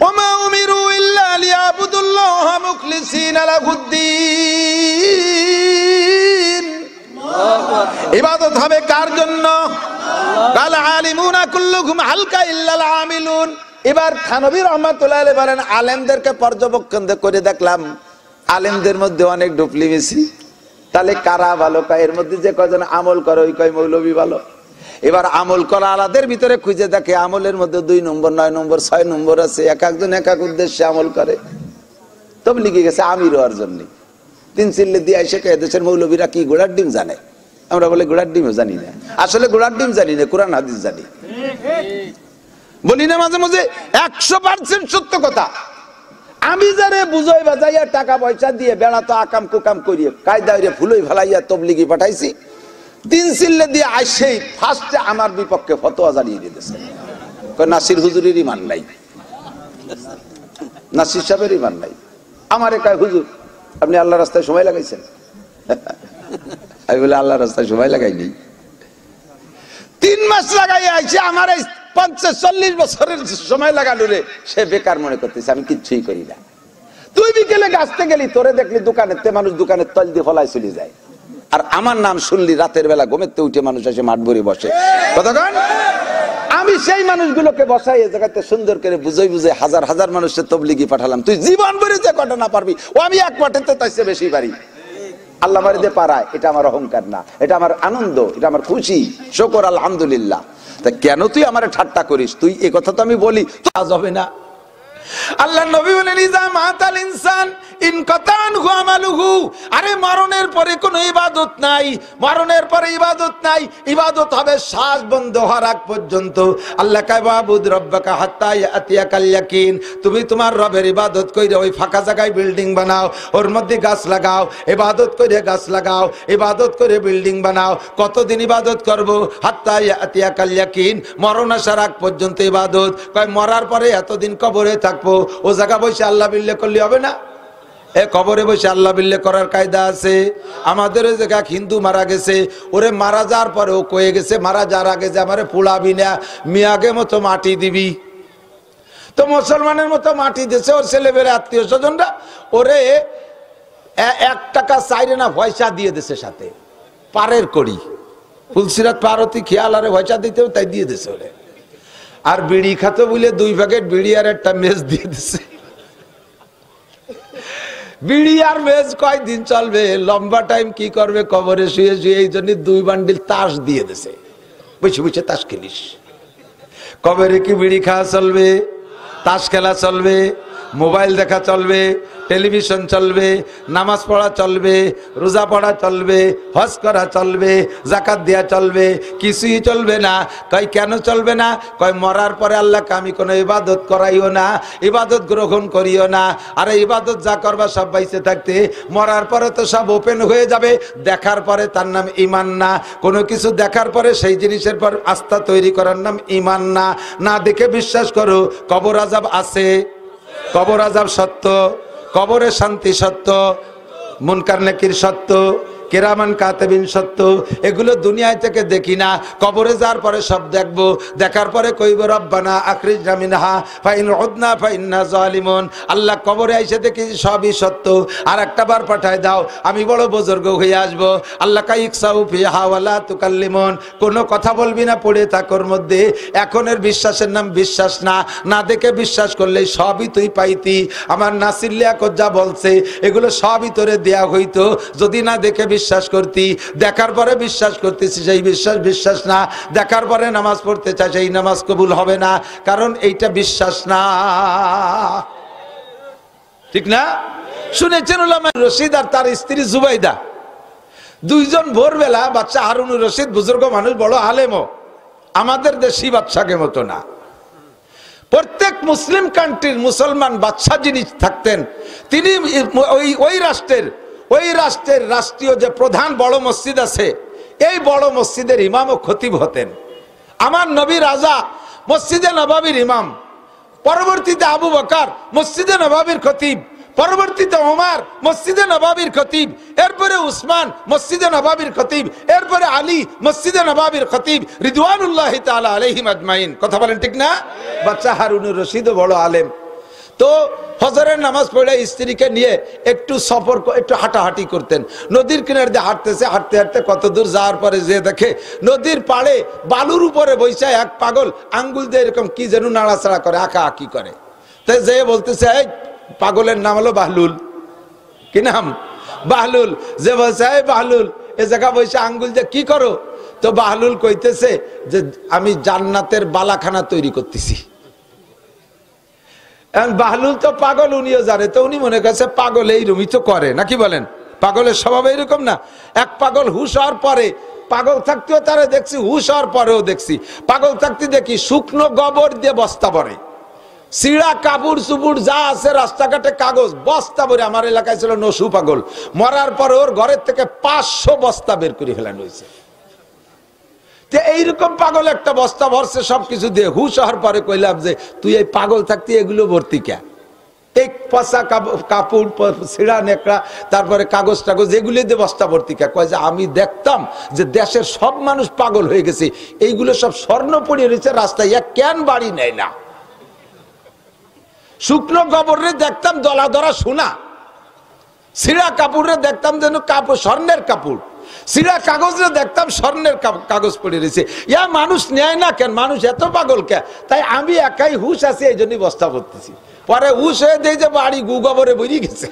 ওমা উমিরু ইল্লা লিয়াবুদুল্লাহ মুখলিসিনা লাহুদ্দিন, ইবাদত হবে কার জন্য? কাল আলিমুনা কুল্লুহুম হালকা ইল্লাল আমিলুন। এবার থানবী রহমাতুল্লাহ আলাইহি বলেন, আলেমদেরকে পর্যবেক্ষণ করে দেখলাম আলেমদের মধ্যে অনেক ডুপ্লিমেসি। তাহলে কারা ভালো? এর মধ্যে যে কয়জন আমল করে ওই কয় মৌলবী ভালো। এবার আমল করা আলাদের ভিতরে খুঁজে দেখে আমলের মধ্যে 2 নম্বর 9 নম্বর 6 নম্বর আছে, এক একজন এক এক উদ্দেশ্যে আমল করে। তবে লিখে গেছে আমির হওয়ার জন্য 3 চিল্লে দিয়ে এসে দেশের মৌলবীরা কি ঘোড়ার ডিম জানে? আমরা বলে ঘোড়ার ডিমও জানি না, আসলে ঘোড়ার ডিম জানি না, কোরআন হাদিস জানি। বলি না মাঝে মাঝে 100% সত্য কথা। আমি যারে বুঝাই বাজাইয়া টাকা পয়সা দিয়ে বেড়া তো আকাম কুকাম করিয়ে কায়দায় ফুলই ফেলাইয়া তবলিগি পাঠাইছি, 3 চিল্লে দিয়ে আইসেই ফার্স্টে আমার বিপক্ষে ফতোয়া জানিয়ে দিতেছে। নাসির হুজুরের ইমান নাই, নাসির সাহেবের ইমান নাই। আমার একাই হুজুর আপনি আল্লাহ রাস্তায় সময় লাগাইছেন? আমি বলে আল্লাহ রাস্তায় সময় লাগাইনি, 3 মাস লাগাই আইছে। আমার এই 50-40 বছরের সময় লাগানো রে সে বেকার মনে করতেছে, আমি কিচ্ছুই করি না। তুই বিকেলে গাছতে গেলি, তোরে দেখলি দোকানের মানুষ দোকানের তল দিয়ে ফলাই চলে যায়, আর আমার নাম শুনলি রাতের বেলা ঘুমেতে উঠে মানুষ এসে মাঠ ভরে বসে। কতক্ষণ আমি সেই মানুষগুলোকে বসাই এই জায়গাতে সুন্দর করে বুঝাই হাজার হাজার মানুষের তবলিগি পাঠালাম। তুই জীবন ভরে যে কটা না পারবি, ও আমি এক পাঠাতে তাইছে বেশি পারি। আল্লাহ বাড়িতে পারায় এটা আমার অহংকার না, এটা আমার আনন্দ, এটা আমার খুশি, শুকর আলহামদুলিল্লাহ। তা কেন তুই আমার ঠাট্টা করিস? তুই এ কথা তো আমি বলি তো আজ হবে না। আল্লাহ নবী বলেন, ইজা মাতাল ইনসান ইনকাতানহু আমালুহু। আরে মরণের পরে কোনো ইবাদত নাই, মরণের পরে ইবাদত নাই, ইবাদত হবে শ্বাস বন্ধ হওয়ার আগ পর্যন্ত। আল্লাহ কয় ওয়াবুদ রাব্বাকা হাত্তা ইয়াতিয়াকাল ইয়াকিন। তুমি তোমার রবের ইবাদত কইরে ওই ফাঁকা জায়গায় বিল্ডিং বানাও, ওর মধ্যে গাছ লাগাও, ইবাদত করে গাছ লাগাও, ইবাদত করে বিল্ডিং বানাও। কতদিন ইবাদত করব? হাত্তা ইয়াতিয়াকাল ইয়াকিন, মরণ আসার আগ পর্যন্ত ইবাদত। কয় মরার পরে এতদিন কবরে থাকবো, ও জায়গা বসে আল্লাহ বিল্লাহ করলে হবে না? এ কবরে বসে আল্লাহ বিল্লাহ করার কায়দা আছে? আমাদের ওই জায়গা হিন্দু মারা গেছে, ওরে মারা যাওয়ার পরে ও কয়ে গেছে মারা যাওয়ার আগে যে আমারে পোড়াবি না, মিয়াগে মতো মাটি দিবি। তো মুসলমানের মতো মাটি দিয়েছে ওর ছেলেমেয়েরা, আত্মীয় স্বজনরা ওরে 1 টাকা চাইরে না পয়সা দিয়ে দিছে, সাথে পারের করি ফুলসিরাত পারতি খেয়াল আরে পয়সা দিতে তাই দিয়ে দিছে ওরে। আর বিড়ি খাতো বলে 2 প্যাকেট বিড়ি আর একটা মেজ দিয়ে দিছে। বিড়ি আর মেজ কয়দিন চলবে, লম্বা টাইম কি করবে কবরে শুয়ে শুয়ে, এই জন্য 2 বান্ডিল তাস দিয়ে দিছে, বসে বসে তাস খেলিস। কবরে কি বিড়ি খাওয়া চলবে, তাস খেলা চলবে, মোবাইল দেখা চলবে, টেলিভিশন চলবে, নামাজ পড়া চলবে, রোজা পড়া চলবে, হজ করা চলবে, যাকাত দেয়া চলবে, কিছুই চলবে না। কয় কেন চলবে না? কয় মরার পরে আল্লাহকে আমি কোনো ইবাদত করাইও না, ইবাদত গ্রহণ করিও না। আরে ইবাদত যা করবা সব বাইসে থাকতে, মরার পরে তো সব ওপেন হয়ে যাবে। দেখার পরে তার নাম ঈমান না, কোনো কিছু দেখার পরে সেই জিনিসের পর আস্থা তৈরি করার নাম ঈমান না। না দেখে বিশ্বাস করো কবর আযাব আছে, কবর আযাব সত্য, কবরে শান্তি সত্য, মুনকার নাকির সত্য, কেরামান কাতেবিন সত্য। এগুলো দুনিয়া থেকে দেখি না, কবরে যাওয়ার পরে সব দেখবো। দেখার পরে কইব রব্বানা আখরিজনা মিনহা ফাইন উদনা ফাইন্না জালিমুন। আল্লাহ কবরে আইসে দেখি সবই সত্য, আর একটা বার পাঠায় দাও আমি বড় বুজুর্গ হয়ে আসবো। আল্লাহ কাইকসাউ ফিহা ওয়ালা তুকাল্লিমুন, কোনো কথা বলবি না পড়ে থাকোর মধ্যে। এখনের বিশ্বাসের নাম বিশ্বাস না, না দেখে বিশ্বাস করলে সবই তুই পাইতি। আমার নাসির লিয়াকত যা বলছে এগুলো সবই তোরে দেয়া হইতো যদি না দেখে বিশ্বাস করতি। দেখার পরে বিশ্বাস করতেছি সেই বিশ্বাস বিশ্বাস না, দেখার পরে নামাজ পড়তে চাই সেই নামাজ কবুল হবে না, কারণ এইটা বিশ্বাস না। ঠিক না? শুনেছেন উলামা রশিদ আর তার স্ত্রী জুবাইদা দুইজন ভোরবেলা, বাচ্চা হারুনুর রশিদ বুজুর্গ মানুষ, বড় আলেমও, আমাদের দেশি বাদশাকে মতো না। প্রত্যেক মুসলিম কান্ট্রির মুসলমান বাদশা যিনি থাকতেন তিনি ওই রাষ্ট্রের রাষ্ট্রীয় যে প্রধান বড় মসজিদ আছে এই বড় মসজিদের ইমাম ও খতিব হতেন। আমার নবী রাজা মসজিদে নববীর ইমাম, পরবর্তীতে আবু বকর মসজিদে নববীর খতিব, পরবর্তীতে ওমর মসজিদে নববীর খতিব, এরপরে উসমান মসজিদে নববীর খতিব, এরপরে আলী মসজিদে নববীর খতিব রিদওয়ানুল্লাহি তাআলা আলাইহিম আজমাইন। কথা বলেন ঠিক না? বাচ্চা হারুনুর রশিদও বড় আলেম। তো ফজরের নামাজ পড়ে স্ত্রীকে নিয়ে একটু সফর, একটু হাঁটাহাঁটি করতেন। নদীর কিনারে দিয়ে হাঁটতেছে, হাঁটতে হাঁটতে কত দূর যাওয়ার পরে যে দেখে নদীর পাড়ে বালুর উপরে বসে এক পাগল আঙ্গুল দিয়ে এরকম কি যেন নাড়াচাড়া করে, আঁকা আঁকি করে। তাই যে বলতেছে এই পাগলের নাম হলো বাহলুল। কি নাম? বাহলুল। যে বলছে এই বাহলুল এ জায়গা বসে আঙ্গুল দিয়ে কি করো? তো বাহলুল কইতেছে যে আমি জান্নাতের বালাখানা তৈরি করতেছি। বাহলুল তো পাগল, উনিও জানে, তো উনি মনে করছে পাগল এইরকমই তো করে, নাকি বলেন? পাগলের স্বভাব এইরকম না? এক পাগল হুশ হওয়ার পরে, পাগল থাকতেও তারা দেখছি, হুশ হওয়ার পরেও দেখছি, পাগল থাকতে দেখি শুকনো গোবর দিয়ে বস্তা ভরে, সিঁড়া কাপড় চুপুড় যা আছে রাস্তাঘাটে কাগজ বস্তা ভরে। আমার এলাকায় ছিল নসু পাগল, মরার পরে ওর ঘরের থেকে 500 বস্তা বের করে ফেলানো হয়েছে। এইরকম পাগল একটা বস্তা ভরছে সবকিছু দিয়ে। হুশ হওয়ার পরে কইলাম যে তুই এই পাগল থাকতে এগুলো ভর্তি কে? এই পচা কাপড়, ছিঁড়া নেকড়া, তারপরে কাগজ টাগজ এগুলো দিয়ে বস্তা ভর্তি কে? কয় যে আমি দেখতাম যে দেশের সব মানুষ পাগল হয়ে গেছে, এইগুলো সব স্বর্ণ পড়ে রয়েছে রাস্তায়, কেন বাড়ি নেয় না? শুকনো গোবরে দেখতাম দলা ধরা সোনা, ছিঁড়া কাপড়ে দেখতাম যেন কাপড় স্বর্ণের কাপড়, সিরা কাগজে দেখতাম স্বর্ণের কাগজ পড়ে রয়েছে। ইয়া মানুষ নেয় না কেন? মানুষ এত পাগল কে? তাই আমি একাই হুশ আছি, এই জন্যই বস্তা ভরতেছি। পরে হুশ হয়ে দেয় যে বাড়ি গু গোবরে বেরিয়ে গেছে।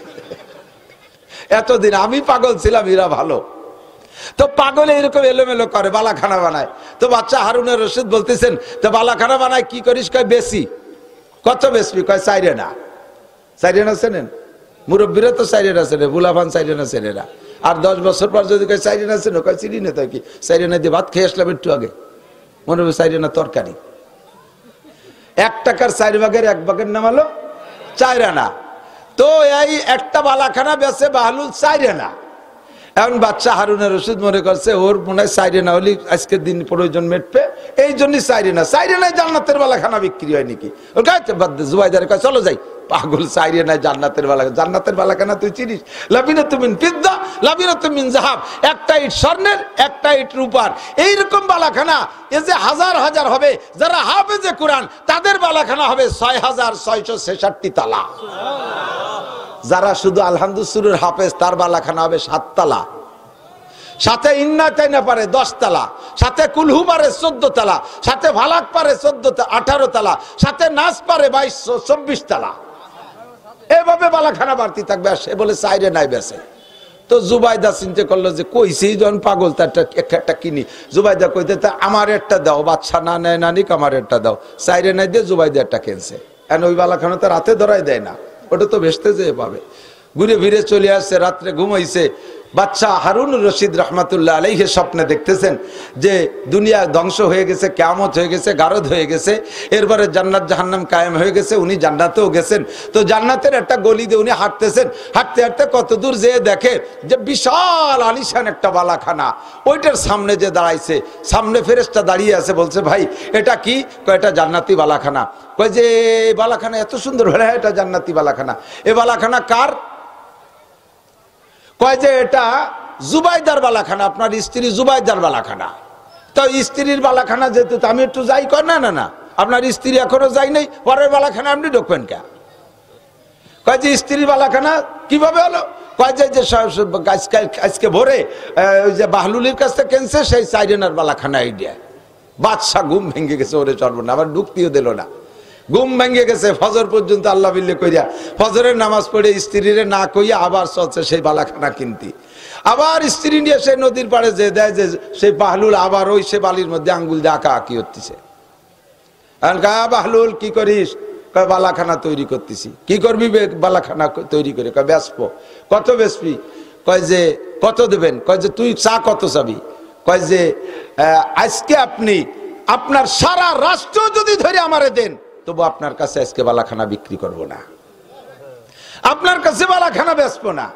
এতদিন আমি পাগল ছিলাম, এরা ভালো। তো পাগল এরকম এলোমেলো করে, বালাখানা বানায়। তো বাচ্চা হারুনুর রশিদ বলতেছেন তো বালাখানা বানায় কি করিস? কয় বেশি। কত বেশি? কয় 4 আনা। 4 আনা চেনেন? মুরব্বীরা তো 4 আনা চেনে, বুলাভান 4 আনা চেনে না। আর 10 বছর পর যদি কয় 4 আনা চেনো, কয় চিনি না। তাই কি 4 আনা দিয়ে ভাত খেয়ে আসলাম একটু আগে, মনে হবে 4 আনা তরকারি। 1 টাকার 4 ভাগের 1 ভাগের নাম হলো 4 আনা। তো এই একটা বালাখানা বেচে বাহলুল 4 আনা। এখন বাচ্চা হারুনের রশিদ মনে করছে ওর মনে হয় সাইরে না হলে আজকের দিন প্রয়োজন মেটবে, এই জন্যই সাইরে নাই জান্নাতের বালাখানা বিক্রি হয় নাকি? ওর কাছে জুবাইদার কয় চলো যাই। পাগল, সাইরে নাই জান্নাতের বালাখানা। জান্নাতের বালাখানা তুই চিনিস? লাবিনাতুম মিন ফিদ্দা লাবিনাতুম মিন যাহাব, একটা ইট স্বর্ণের একটা ইট রূপার। এইরকম বালাখানা এ যে হাজার হাজার হবে, যারা হাফেজে কোরআন তাদের বালাখানা হবে ৬,৬৬৬ তালা। যারা শুধু আলহামদুলিল্লাহ হাফেজ তার বালাখানা হবে ৭ তালা, সাথে ইন্না তাইনা পারে 10 তালা, সাথে কুলহু পারে 14 তালা, সাথে ভালাক পারে 18 তালা, সাথে নাচ পারে 22-24 তালা। এভাবে বালাখানা বাড়তি থাকবে। আর সে বলে সাইরে নাই বেছে। তো জুবাইদা চিন্তা করলো যে কইছি যখন পাগল তার একটা কিনি। জুবাইদা কইতে আমার একটা দাও, বাচ্চা না নেয় নানিক আমার একটা দাও। সাইরে নাই দিয়ে জুবাইদা একটা কিনছে। এখন ওই বালাখানা তো রাতে ধরাই দেয় না, ওটা তো বেচতে যেয়ে পাবে। ঘুরে ফিরে চলে আসছে, রাত্রে ঘুমাইছে। বাচ্চা হারুনুর রশিদ রহমাতুল্লাহ আলাইহি স্বপ্নে দেখতেছেন যে দুনিয়া ধ্বংস হয়ে গেছে, কিয়ামত হয়ে গেছে, গারদ হয়ে গেছে, এরপরে জান্নাত জাহান্নাম কায়েম হয়ে গেছে, উনি জান্নাতেও গেছেন। তো জান্নাতের একটা গলি দিয়ে উনি হাঁটতেছেন, হাঁটতে হাঁটতে কত দূর যেয়ে দেখে যে বিশাল আলিশান একটা বালাখানা। ওইটার সামনে যে দাঁড়াইছে, সামনে ফেরেশতা দাঁড়িয়ে আছে, বলছে ভাই এটা কি? কয় এটা জান্নাতি বালাখানা। কয় যে এই বালাখানা এত সুন্দর, হ্যাঁ এটা জান্নাতি বালাখানা। এ বালাখানা কার? কয় যে এটা জুবাইদার বালাখানা, আপনার স্ত্রী জুবাইদার বালাখানা। তো স্ত্রীর বালাখানা যেহেতু আমি একটু যাই। কর না না না, আপনার স্ত্রী এখনো যাই নাই, পরের বালাখানা আপনি ঢুকবেন কে? কয় যে স্ত্রীর বালাখানা কিভাবে হলো? কয় যে আজকে ভোরে ওই যে বাহলুলির কাছ থেকে কেনছে সেই সাইরেনার বালাখানা আইডিয়া। বাদশা ঘুম ভেঙে গেছে, ওরে চলবো না, আবার ঢুকতেও দিল না। ঘুম ভেঙে গেছে, ফজর পর্যন্ত আল্লাহ বিল্লে কইরা ফজরের নামাজ পড়ে স্ত্রীরে না কইয়া আবার চলছে সেই বালাখানা কিনতি। আবার স্ত্রী নিয়ে সেই নদীর পাড়ে যে দেয় যে সেই বাহলুল আবার ওই সে বালির মধ্যে আঙ্গুল দিয়ে আঁকা আঁকি হচ্ছে। বাহলুল কি করিস? কয় বালাখানা তৈরি করতেছি। কি করবি বালাখানা তৈরি করে? কয় বেচবো। কত বেচবি? কয় যে কত দেবেন? কয় যে তুই চা কত চাবি? কয় যে আজকে আপনি আপনার সারা রাষ্ট্র যদি ধরে আমারে দেন তবু আপনার কাছে আজকে বালাখানা বিক্রি করব না, আপনার কাছে বালাখানা বেচবো না।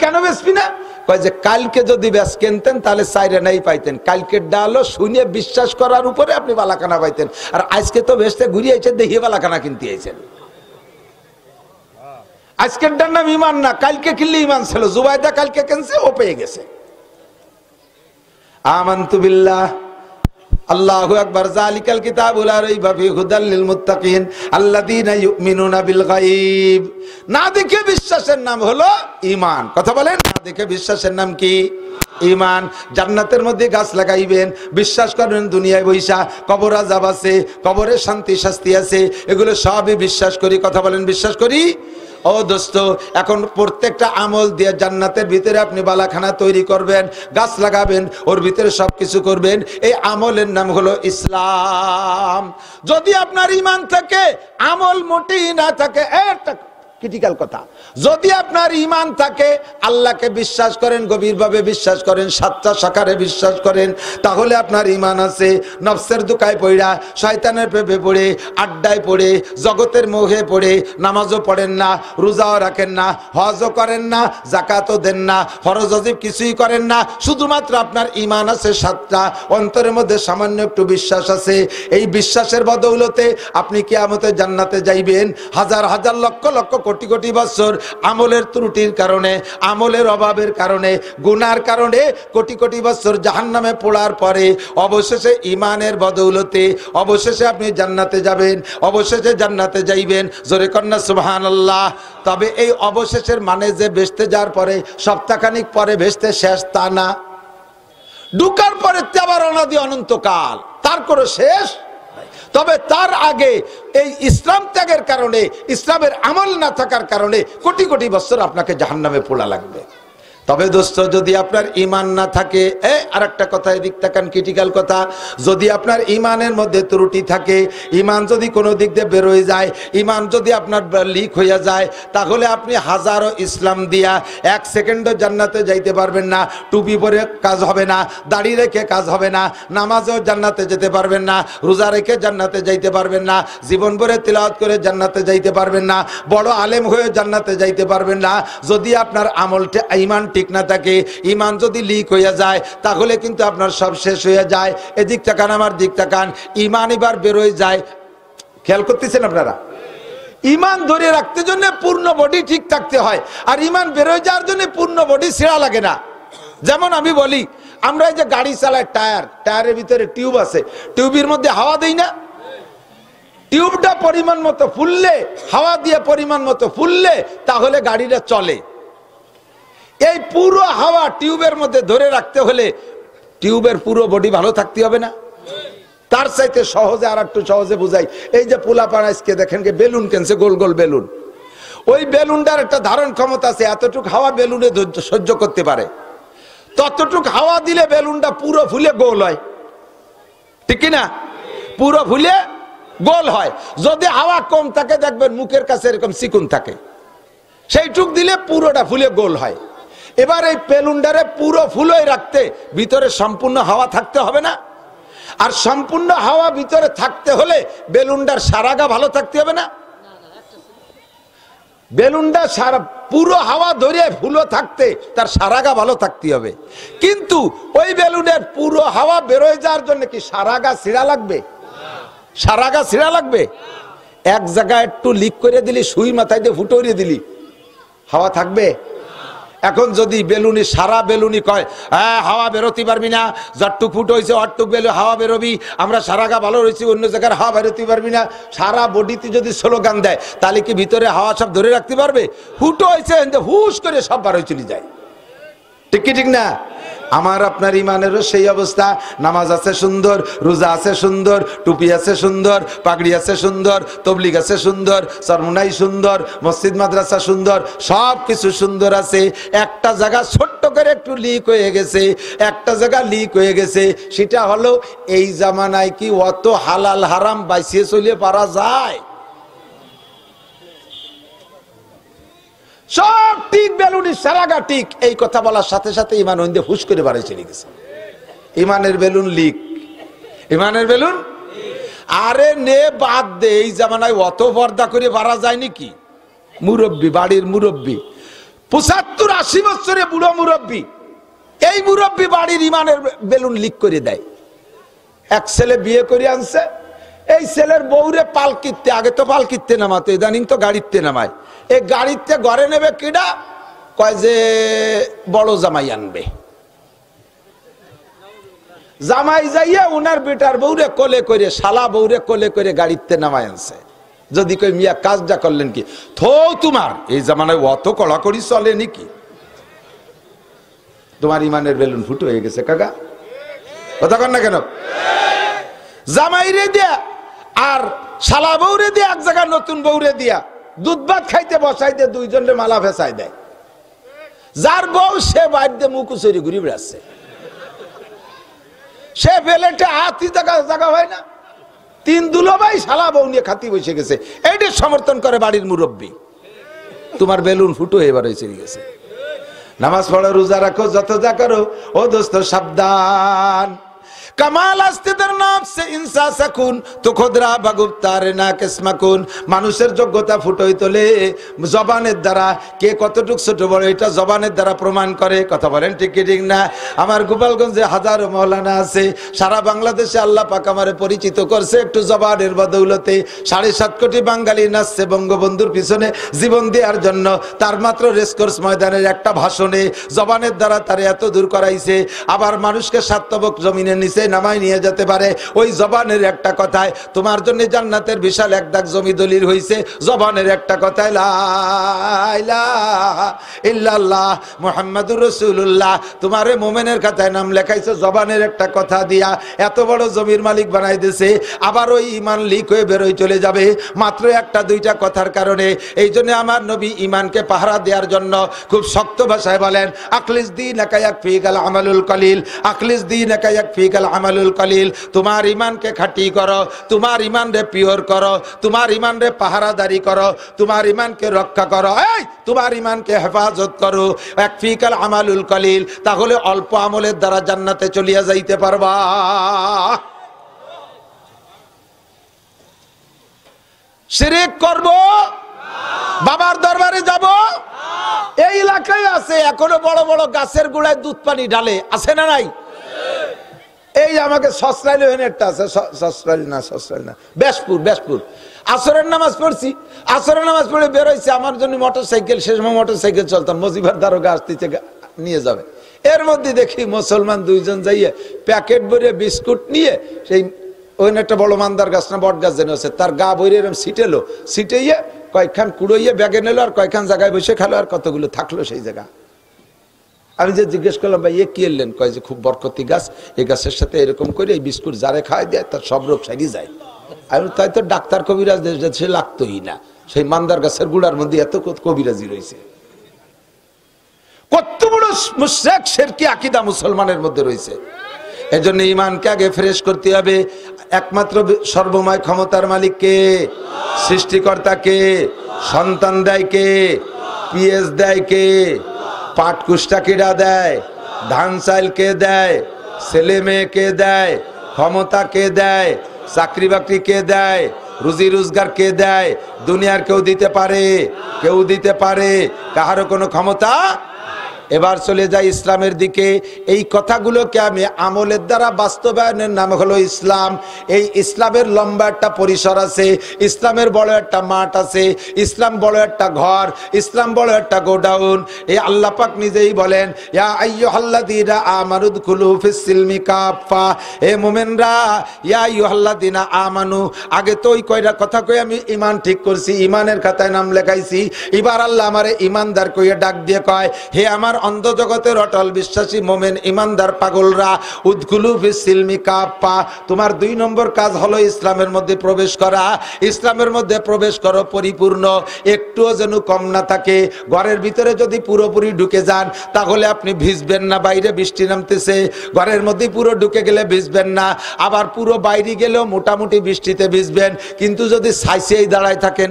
কেন বেচবি না? কয় যে কালকে যদি বেচ কিনতেন তাহলে সাইরে নাই পাইতেন, কালকের ডালো শুনে বিশ্বাস করার উপরে আপনি বালাখানা পাইতেন। আর আজকে তো বেচতে ঘুরিয়ে আইছেন, দেখিয়ে বালাখানা কিনতে আইছেন। আজকের ডার নাম ইমান না, কালকে কিনলে ইমান ছিল। জুবাইদা কালকে কিনছে, ও পেয়ে গেছে। আমানতু বিল্লাহ আল্লাহু আকবার। যালিকাল কিতাবু লা রাইবা ফীহি হুদাল লিল মুত্তাকিন আল্লাযীনা ইউমিনুনা বিল গায়ব। না দেখে বিশ্বাসের নাম হলো ঈমান। কথা বলেন, না দেখে বিশ্বাসের নাম কি? ঈমান। জান্নাতের মধ্যে গাছ লাগাইবেন, বিশ্বাস করেন দুনিয়ায় বৈশা কবর আযাব আছে, কবরে শান্তি শাস্তি আছে, এগুলো সবই বিশ্বাস করি। কথা বলেন, বিশ্বাস করি। ও দোস্ত, এখন প্রত্যেকটা আমল দিয়ে জান্নাতের ভিতরে আপনি বালাখানা তৈরি করবেন, গাছ লাগাবেন, ওর ভিতরে সবকিছু করবেন। এই আমলের নাম হলো ইসলাম। যদি আপনার ঈমান থাকে, আমল মোটেই না থাকে, একটা ক্রিটিক্যাল কথা, যদি আপনার ঈমান থাকে, আল্লাহকে বিশ্বাস করেন, গভীরভাবে বিশ্বাস করেন, সাতটা শাখারে বিশ্বাস করেন, তাহলে আপনার ঈমান আছে। নফসের দুকায় পড়া, শয়তানের প্রেমে পড়ে, আড্ডায় পড়ে, জগতের মোহে পড়ে নামাজও পড়েন না, রোজাও রাখেন না, হজও করেন না, যাকাতও দেন না, ফরজ ওয়াজিব কিছুই করেন না, শুধুমাত্র আপনার ঈমান আছে 7টা, অন্তরের মধ্যে সামান্য একটু বিশ্বাস আছে। এই বিশ্বাসের বদৌলতে আপনি কিয়ামতে জান্নাতে যাইবেন। হাজার হাজার লক্ষ লক্ষ কোটি কোটি বছর আমলের ত্রুটির কারণে, আমলের অভাবের কারণে, গুনার কারণে কোটি কোটি বছর জাহান্নামে পোড়ার পরে অবশেষে ঈমানের বদৌলতে অবশেষে আপনি জান্নাতে যাবেন, অবশেষে জান্নাতে যাইবেন। জোরে কন্যা সুবহানাল্লাহ। তবে এই অবশেষের মানে যে বেহেশতে যাওয়ার পরে সপ্তাহখানিক পরে বেহেশতে শেষ তা না, ঢুকার পরে আবার অনাদি অনন্তকাল, তার কোনো শেষ। তবে তার আগে এই ইসলাম ত্যাগের কারণে, ইসলামের আমল না থাকার কারণে কোটি কোটি বছর আপনাকে জাহান্নামে পোড়া লাগবে। তবে দোস্ত, যদি আপনার ঈমান না থাকে, আরেকটা কথা, এদিক তাকান, ক্রিটিক্যাল কথা, যদি আপনার ঈমানের মধ্যে ত্রুটি থাকে, ঈমান যদি কোনো দিক দিয়ে বেরোয় যায়, ঈমান যদি আপনার লিক হইয়া যায়, তাহলে আপনি হাজারো ইসলাম দিয়া 1 সেকেন্ডও জান্নাতে যাইতে পারবেন না। টুপি পরে কাজ হবে না, দাড়ি রেখে কাজ হবে না, নামাজেও জান্নাতে যেতে পারবেন না, রোজা রেখে জান্নাতে যাইতে পারবেন না, জীবন ভরে তিলাওয়াত করে জান্নাতে যাইতে পারবেন না, বড় আলেম হয়ে জান্নাতে যাইতে পারবেন না, যদি আপনার আমলটা ঈমান ঠিক ঠিক না থাকে, ইমান যদি লিক হয়ে যায় তাহলে কিন্তু আপনার সব শেষ হয়ে যায়। এদিক তাকান, আমার দিক তাকান, ইমান এবার বেরোয় যায়। খেয়াল করতেছেন আপনারা? ইমান ধরে রাখতে জন্য পূর্ণ বডি ঠিক থাকতে হয়, আর ইমান বেরোয় যাওয়ার জন্য পূর্ণ বডি ছেঁড়া লাগে না। যেমন আমি বলি, আমরা এই যে গাড়ি চালাই, টায়ারের ভিতরে টিউব আছে, টিউবের মধ্যে হাওয়া দেই না? টিউবটা পরিমাণ মতো ফুললে, হাওয়া দিয়ে পরিমাণ মতো ফুললে তাহলে গাড়িটা চলে। এই পুরো হাওয়া টিউবের মধ্যে ধরে রাখতে হলে টিউবের পুরো বডি ভালো থাকতে হবে না? তার চাইতে সহজে আর একটু সহজে বুঝাই, এই যে পোলাপান আজকে দেখেন যে বেলুন কিনছে, গোল গোল বেলুন, ওই বেলুনটার একটা ধারণ ক্ষমতা আছে, এতটুকু হাওয়া বেলুনে সহ্য করতে পারে, ততটুক হাওয়া দিলে বেলুনটা পুরো ফুলে গোল হয়, ঠিক কিনা? পুরো ফুলে গোল হয়। যদি হাওয়া কম থাকে দেখবেন মুখের কাছে এরকম চিকুন থাকে, সেইটুক দিলে পুরোটা ফুলে গোল হয়। এবার এই বেলুনটারে পুরো ফুলে রাখতে ভিতরে সম্পূর্ণ হাওয়া থাকতে হবে না? আর সম্পূর্ণ হাওয়া ভিতরে থাকতে হলে বেলুনটার সারাগা ভালো থাকতে হবে না? বেলুনটা সারা পুরো হাওয়া ধরে ফুলো থাকতে তার সারাগা ভালো থাকতে হবে। কিন্তু ওই বেলুনের পুরো হাওয়া বেরোয় যাওয়ার জন্য কি সারাগা ছিঁড়া লাগবে? সারাগা ছিঁড়া লাগবে? এক জায়গায় একটু লিক করে দিলি, সুই মাথায় দিয়ে ফুটোরিয়ে দিলি, হাওয়া থাকবে? এখন যদি বেলুনি, সারা বেলুনি কয় হ্যাঁ হাওয়া বেরোতে পারবি না, যতটুক ফুট হয়েছে অতটুক বেলু হাওয়া বেরোবি, আমরা সারাগা ভালো রয়েছি, অন্য জায়গার হাওয়া বেরোতে পারবি না, সারা বডিতে যদি স্লোগান দেয় তাহলে কি ভিতরে হাওয়া সব ধরে রাখতে পারবে? ফুটো হয়েছে হুশ করে সব বার হয়ে চলে যায়, ঠিক কি ঠিক না? আমার আপনার ইমানেরও সেই অবস্থা। নামাজ আছে সুন্দর, রোজা আছে সুন্দর, টুপি আছে সুন্দর, পাগড়ি আছে সুন্দর, তবলিগ আছে সুন্দর, সরমুনাই সুন্দর, মসজিদ মাদ্রাসা সুন্দর, সব কিছু সুন্দর আছে। একটা জায়গা ছোট্ট করে একটু লিক হয়ে গেছে, একটা জায়গা লিক হয়ে গেছে, সেটা হলো এই জামানায় কি অত হালাল হারাম বাইসিয়ে চলে পারা যায়? সব ঠিক, বেলুনি সারাগা ঠিক। এই কথা বলার সাথে সাথে ইমান ওইন্দে হুশ করে বাড়ি চলে গেছে। ইমানের বেলুন লিক, ইমানের বেলুন। আরে নে বাদ দে, এই জামানায় অত পর্দা করে বাড়া যায় নাকি? মুরব্বী, বাড়ির মুরব্বী, ৭৫-৮০ বছরে বুড়ো মুরব্বী, এই মুরব্বী বাড়ির ইমানের বেলুন লিক করে দেয়। এক ছেলে বিয়ে করে আনছে, এই ছেলের বউরে পালকিতে, আগে তো পালকিতে নামাতো, ইদানিং তো গাড়িতে নামায়। এই গাড়িতে ঘরে নেবে কিডা? কয় যে বড় জামাই আনবে। জামাই যাইয়া উনার বেটার বউরে কোলে করে, শালা বউরে কোলে করে গাড়িতে নামায় আনছে। যদি কই মিয়া কাজটা করলেন কি? থো তোমার, এই জামানায় অত কড়াকড়ি চলে নাকি? তোমার ইমানের বেলুন ফুটো হয়ে গেছে কাকা, কথা কন না কেন? জামাই রে দিয়া আর শালা বউরে দিয়া এক জায়গায় নতুন বউরে দিয়া দুধ ভাত খাইতে বসাই দিয়ে দুইজনের মালা ফেসাই দেয়। যার বউ সে বাইরে মুখ উচরি ঘুরি বেড়াচ্ছে, সে বেলেটে হাতি জায়গা হয় না, 3 দুলোভাই শালা বউ নিয়ে খাতি বসে গেছে। এইটা সমর্থন করে বাড়ির মুরব্বী। তোমার বেলুন ফুটো এবার হয়েছে গেছে। নামাজ পড়ো, রোজা রাখো, যত যা করো, ও দোস্ত সাবধান। কামাল আস্তিদের নফসে ইনসা সাকুন তো খুদরা বাগুপ্তার না কিসমাকুন। মানুষের যোগ্যতা ফুটোই তোলে জবানের দ্বারা। কে কতটুক ছোট বড় এটা জবানের দ্বারা প্রমাণ করে। কথা বলেন ঠিক কি ঠিক না? আমার গোপালগঞ্জে হাজারো মৌলানা আছে, সারা বাংলাদেশে আল্লাহ পাক আমারে পরিচিত করছে একটু জবানের বদৌলতে। 7.5 কোটি বাঙালি নাচছে বঙ্গবন্ধুর পিছনে জীবন দেওয়ার জন্য। তার মাত্র রেসকোর্স ময়দানের একটা ভাষণে জবানের দ্বারা তারে এত দূর করাইছে। আবার মানুষকে সার্থবক জমিনের নিচে নামাই নিয়ে যেতে পারে ওই জবানের একটা কথায়। তোমার জন্য জান্নাতের বিশাল এক দাগ জমি দলিল হইছে জবানের একটা কথায়, লা ইলাহা ইল্লাল্লাহ মুহাম্মাদুর রাসূলুল্লাহ। তোমারে মুমিনের খাতায় নাম লেখাইছে জবানের একটা কথা দিয়া। এত বড় জমির মালিক বানাই দিয়েছে। আবার ওই ঈমান লিক হয়ে বেরোয় চলে যাবে মাত্র একটা দুইটা কথার কারণে। এই জন্য আমার নবী ঈমানকে পাহারা দেওয়ার জন্য খুব শক্ত ভাষায় বলেন, আখলিস দীনাকা ইয়াকফিকাল আমালুল কলিল, আখলিস দীনাকা ইয়াকফিকাল আমালুল কলিল। তোমার ঈমানকে খাঁটি করো, তোমার ঈমান রে পিওর করো, তোমার ঈমান রে পাহারাদারি করো, তোমার ঈমানকে রক্ষা করো, এই তোমার ঈমানকে হেফাজত করো। ইয়াকফিকাল আমালুল কলিল, তাহলে অল্প আমলের দ্বারা জান্নাতে চলিয়া যাইতে পারবা। শিরক করব, বাবার দরবারে যাব, এই এলাকায় আছে, এখনো বড় বড় গাছের গোড়ায় দুধ পানি ঢালে, আছে না নাই? এই আমাকে সসরাইল একটা আছে, সসরাইল না বেশপুর আসরের নামাজ পড়ছি, আসরের নামাজ পড়ে বেরোইছে, আমার জন্য মোটর সাইকেল, শেষ মোটর সাইকেল চলতাম, মজিবার দারোগা আসতেছে নিয়ে যাবে, এর মধ্যে দেখি মুসলমান দুইজন যাইয়ে প্যাকেট ভরে বিস্কুট নিয়ে সেই ওই একটা বড় মান্দার গাছ না বট গাছ যেন আছে, তার গা বইরে এরকম সিটেলো, সিটেইয়ে কয়েকখান কুড়োইয়ে ব্যাগে নিল, আর কয়েকখান জায়গায় বসে খেলো, আর কতগুলো থাকলো সেই জায়গা। আমি যে জিজ্ঞেস করলাম ভাই এ কি এলেন, কয় যে খুব বরকতি গাছ, এই গাছের সাথে এরকম করে এই বিস্কুট যারে খাওয়াই দেয় তার সব রোগ সারিয়ে যায়। আমি তাই তো ডাক্তার কবিরাজ সে লাগতোই না, সেই মান্দার গাছের গুড়ার মধ্যে এত কবিরাজি রয়েছে, কত বড় মুশরিক শিরকি আকীদা মুসলমানের মধ্যে রয়েছে। এজন্য ঈমানকে আগে ফ্রেশ করতে হবে। একমাত্র সর্বময় ক্ষমতার মালিক কে? সৃষ্টিকর্তা কে? সন্তান দেয় কে? পিএস দেয় কে? পাট কুষ্টা কিরা দেয়? ধান চাইল কে দেয়? ছেলে মেয়ে কে দেয়? ক্ষমতা কে দেয়? চাকরি বাকরি কে দেয়? রুজি রোজগার কে দেয়? দুনিয়ার কেউ দিতে পারে? কেউ দিতে পারে? কাহারও কোনো ক্ষমতা। এবার চলে যাই ইসলামের দিকে। এই কথাগুলোকে আমি আমলের দ্বারা বাস্তবায়নের নাম হলো ইসলাম। এই ইসলামের লম্বা একটা পরিসর আছে, ইসলামের বড় একটা মাঠ আছে, ইসলাম বড় একটা ঘর, ইসলাম বড় একটা গোডাউন। এই আল্লাহ পাক নিজেই বলেন, ইয়া আইয়ুহাল্লাযীনা আমানু দুখুলু ফিস সিলমি কাফা, হে মুমিনরা, ইয়া আইয়ুহাল্লাযীনা আমানু, আগে তো ওই কয়টা কথা কই আমি ঈমান ঠিক করছি, ঈমানের খাতায় নাম লেখাইছি। এবার আল্লাহ আমারে ঈমানদার কইয়া ডাক দিয়ে কয়, হে আমার অন্ধ জগতের অটল বিশ্বাসী মোমেন ইমানদার পাগলরা, উদখুলু ফিস সিলমি কাফা, তোমার 2 নম্বর কাজ হলো ইসলামের মধ্যে প্রবেশ করা। ইসলামের মধ্যে প্রবেশ করো পরিপূর্ণ, একটুও যেন কম না থাকে। ঘরের ভিতরে যদি পুরোপুরি ঢুকে যান তাহলে আপনি ভিজবেন না, বাইরে বৃষ্টি নামতেছে, ঘরের মধ্যে পুরো ঢুকে গেলে ভিজবেন না, আবার পুরো বাইরে গেলেও মোটামুটি বৃষ্টিতে ভিজবেন। কিন্তু যদি সাইসেই দাঁড়ায় থাকেন,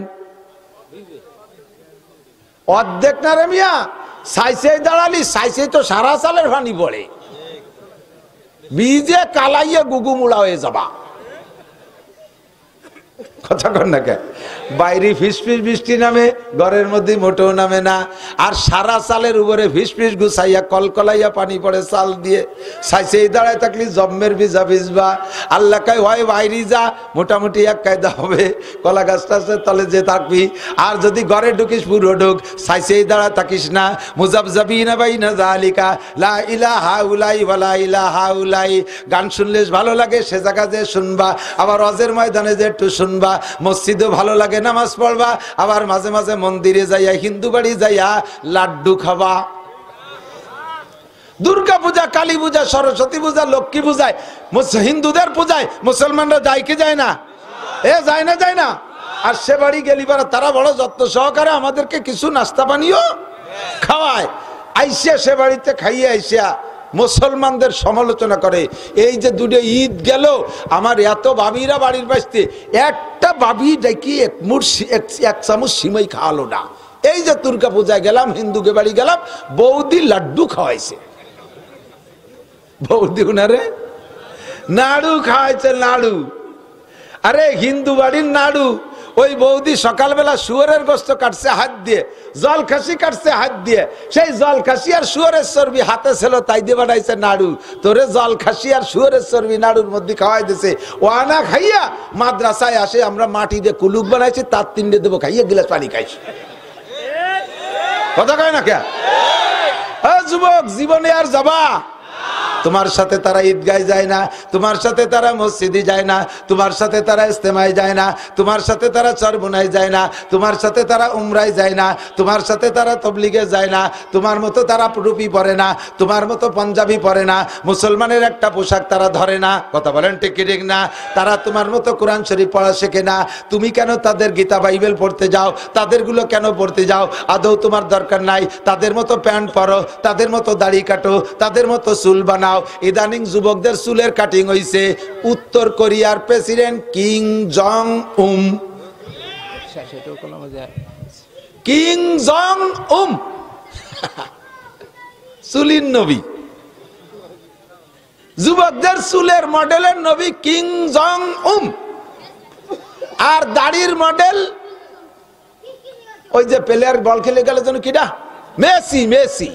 অর্ধেক না রে মিয়া, সাইসে দাঁড়ালি সাইসে তো সারা সালের পানি পড়ে, বীজে কালাইয়ে গুগু মুড়া হয়ে যাবা। কথা কর না কে? বাইরে ফিস ফিস বৃষ্টি নামে, ঘরের মধ্যে মোটেও নামে না। আর সারা চালের উপরে ফিস ফিস গুছাইয়া কলকলাইয়া পানি পড়ে চাল দিয়ে, সাইসেই দাঁড়ায় থাকলি জম্মের ভিজা ভিজবা। আল্লাহ কায় হয় বাইরে যা, মোটামুটি এক কায়দা হবে, কলা গাছটা তলে যে থাকবি। আর যদি ঘরে ঢুকিস পুরো ঢুক, সাইসেই দাঁড়ায় থাকিস না। মুজাবজাবিনা বাইনা যালিকা লা ইলাহা উলাই ওয়ালা ইলাহা উলাই, গান শুনলে ভালো লাগে সে জায়গা যে শুনবা, আবার ওয়াজের ময়দানে যে একটু শুনবা, মসজিদে ভালো লাগে নামাজ পড়বা, আবার মাঝে মাঝে মন্দিরে যাইয়া হিন্দু বাড়ি যাইয়া লাড্ডু খাবা। দুর্গা পূজা, কালী পূজা, সরস্বতী পূজা, লক্ষ্মী পূজায় হিন্দুদের পূজায় মুসলমানরা যায় কি যায় না? যায় না, যায় না। আর সে বাড়ি গেলি পারা তারা বড় যত্ন সহকারে আমাদেরকে কিছু নাস্তা পানিও খাওয়ায়। আইসিয়া সে বাড়িতে খাইয়ে আইসিয়া মুসলমানদের সমালোচনা করে। এই যে 2 ঈদ গেল, আমার এত বাবিরা বাড়ির বাসতে, একটা বাবি দেখি এক চামচ সিমাই খাওয়ালো না। এই যে দুর্গা পূজায় গেলাম, হিন্দুকে বাড়ি গেলাম, বৌদি লাড্ডু খাওয়াইছে, বৌদি উনারে নাড়ু খাওয়াইছে, নাড়ু। আরে হিন্দু বাড়ির নাড়ু, ওই বৌদি সকালবেলা শুয়োরের গোস্ত কাটছে হাত দিয়ে, জল খাসি কাটছে হাত দিয়ে, সেই জল খাসি আর শুয়োরের চর্বি হাতে ছিল, তাই দিয়ে বানাইছে নাড়ু। তোরে জল খাসি আর শুয়োরের চর্বি নাড়ুর মধ্যে খাওয়াই দিছে। ও আনা খাইয়া মাদ্রাসায় আসে, আমরা মাটি দিয়ে কুলুক বানাইছি, তার 3টে দেবো, খাইয়া গিলাস পানি খাইছি। কথা কয় না কে? যুবক, জীবনে আর যাবা? তোমার সাথে তারা ঈদগায় যায় না, তোমার সাথে তারা মসজিদে যায় না, তোমার সাথে তারা ইস্তেমায় যায় না, তোমার সাথে তারা চরমুনায় যায় না, তোমার সাথে তারা উমরায় যায় না, তোমার সাথে তারা তবলিগে যায় না, তোমার মতো তারা টুপি পরে না, তোমার মতো পাঞ্জাবি পরে না, মুসলমানের একটা পোশাক তারা ধরে না। কথা বলেন ঠিক কি ঠিক না? তারা তোমার মতো কোরআন শরীফ পড়া শেখে না। তুমি কেন তাদের গীতা বাইবেল পড়তে যাও? তাদেরগুলো কেন পড়তে যাও? আদৌ তোমার দরকার নাই। তাদের মতো প্যান্ট পরো, তাদের মতো দাড়ি কাটো, তাদের মতো চুল বানাও। ইদানিং যুবকদের চুলের কাটিং হইছে উত্তর কোরিয়ার প্রেসিডেন্ট কিং জং উম, কিং জং উম, চুলির নবী, যুবকদের চুলের মডেলের নবী কিং জং উম। আর দাড়ির মডেল ওই যে প্লেয়ার বল খেলে গেলে যেন কিডা Messi Messi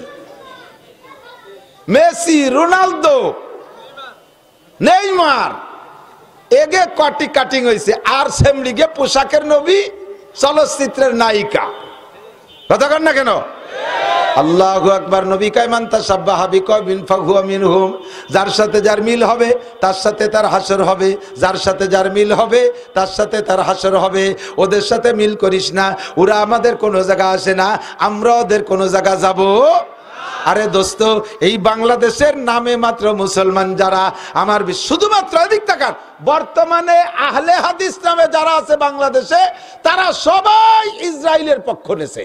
Messi, Ronaldo, Neymar, এগে কটি কাটিং হয়েছে। আর সেমলিগে পোশাকের নবী, চলচ্চিত্রের নায়িকা। কথা কন না কেন? আল্লাহু আকবার। নবী কয় মান তাশাব্বাহা বিকওমিন ফাহুয়া মিনহুম, যার সাথে যার মিল হবে তার সাথে তার হাসর হবে, যার সাথে যার মিল হবে তার সাথে তার হাসর হবে। ওদের সাথে মিল করিস না, ওরা আমাদের কোনো জায়গা আসে না, আমরা ওদের কোনো জায়গা যাব। আরে দোস্ত, এই বাংলাদেশের নামে মাত্র মুসলমান যারা, আমার শুধুমাত্র এদিক তাকান, বর্তমানে আহলে হাদিস নামে যারা আছে বাংলাদেশে, তারা সবাই ইসরায়েলের পক্ষ নেছে।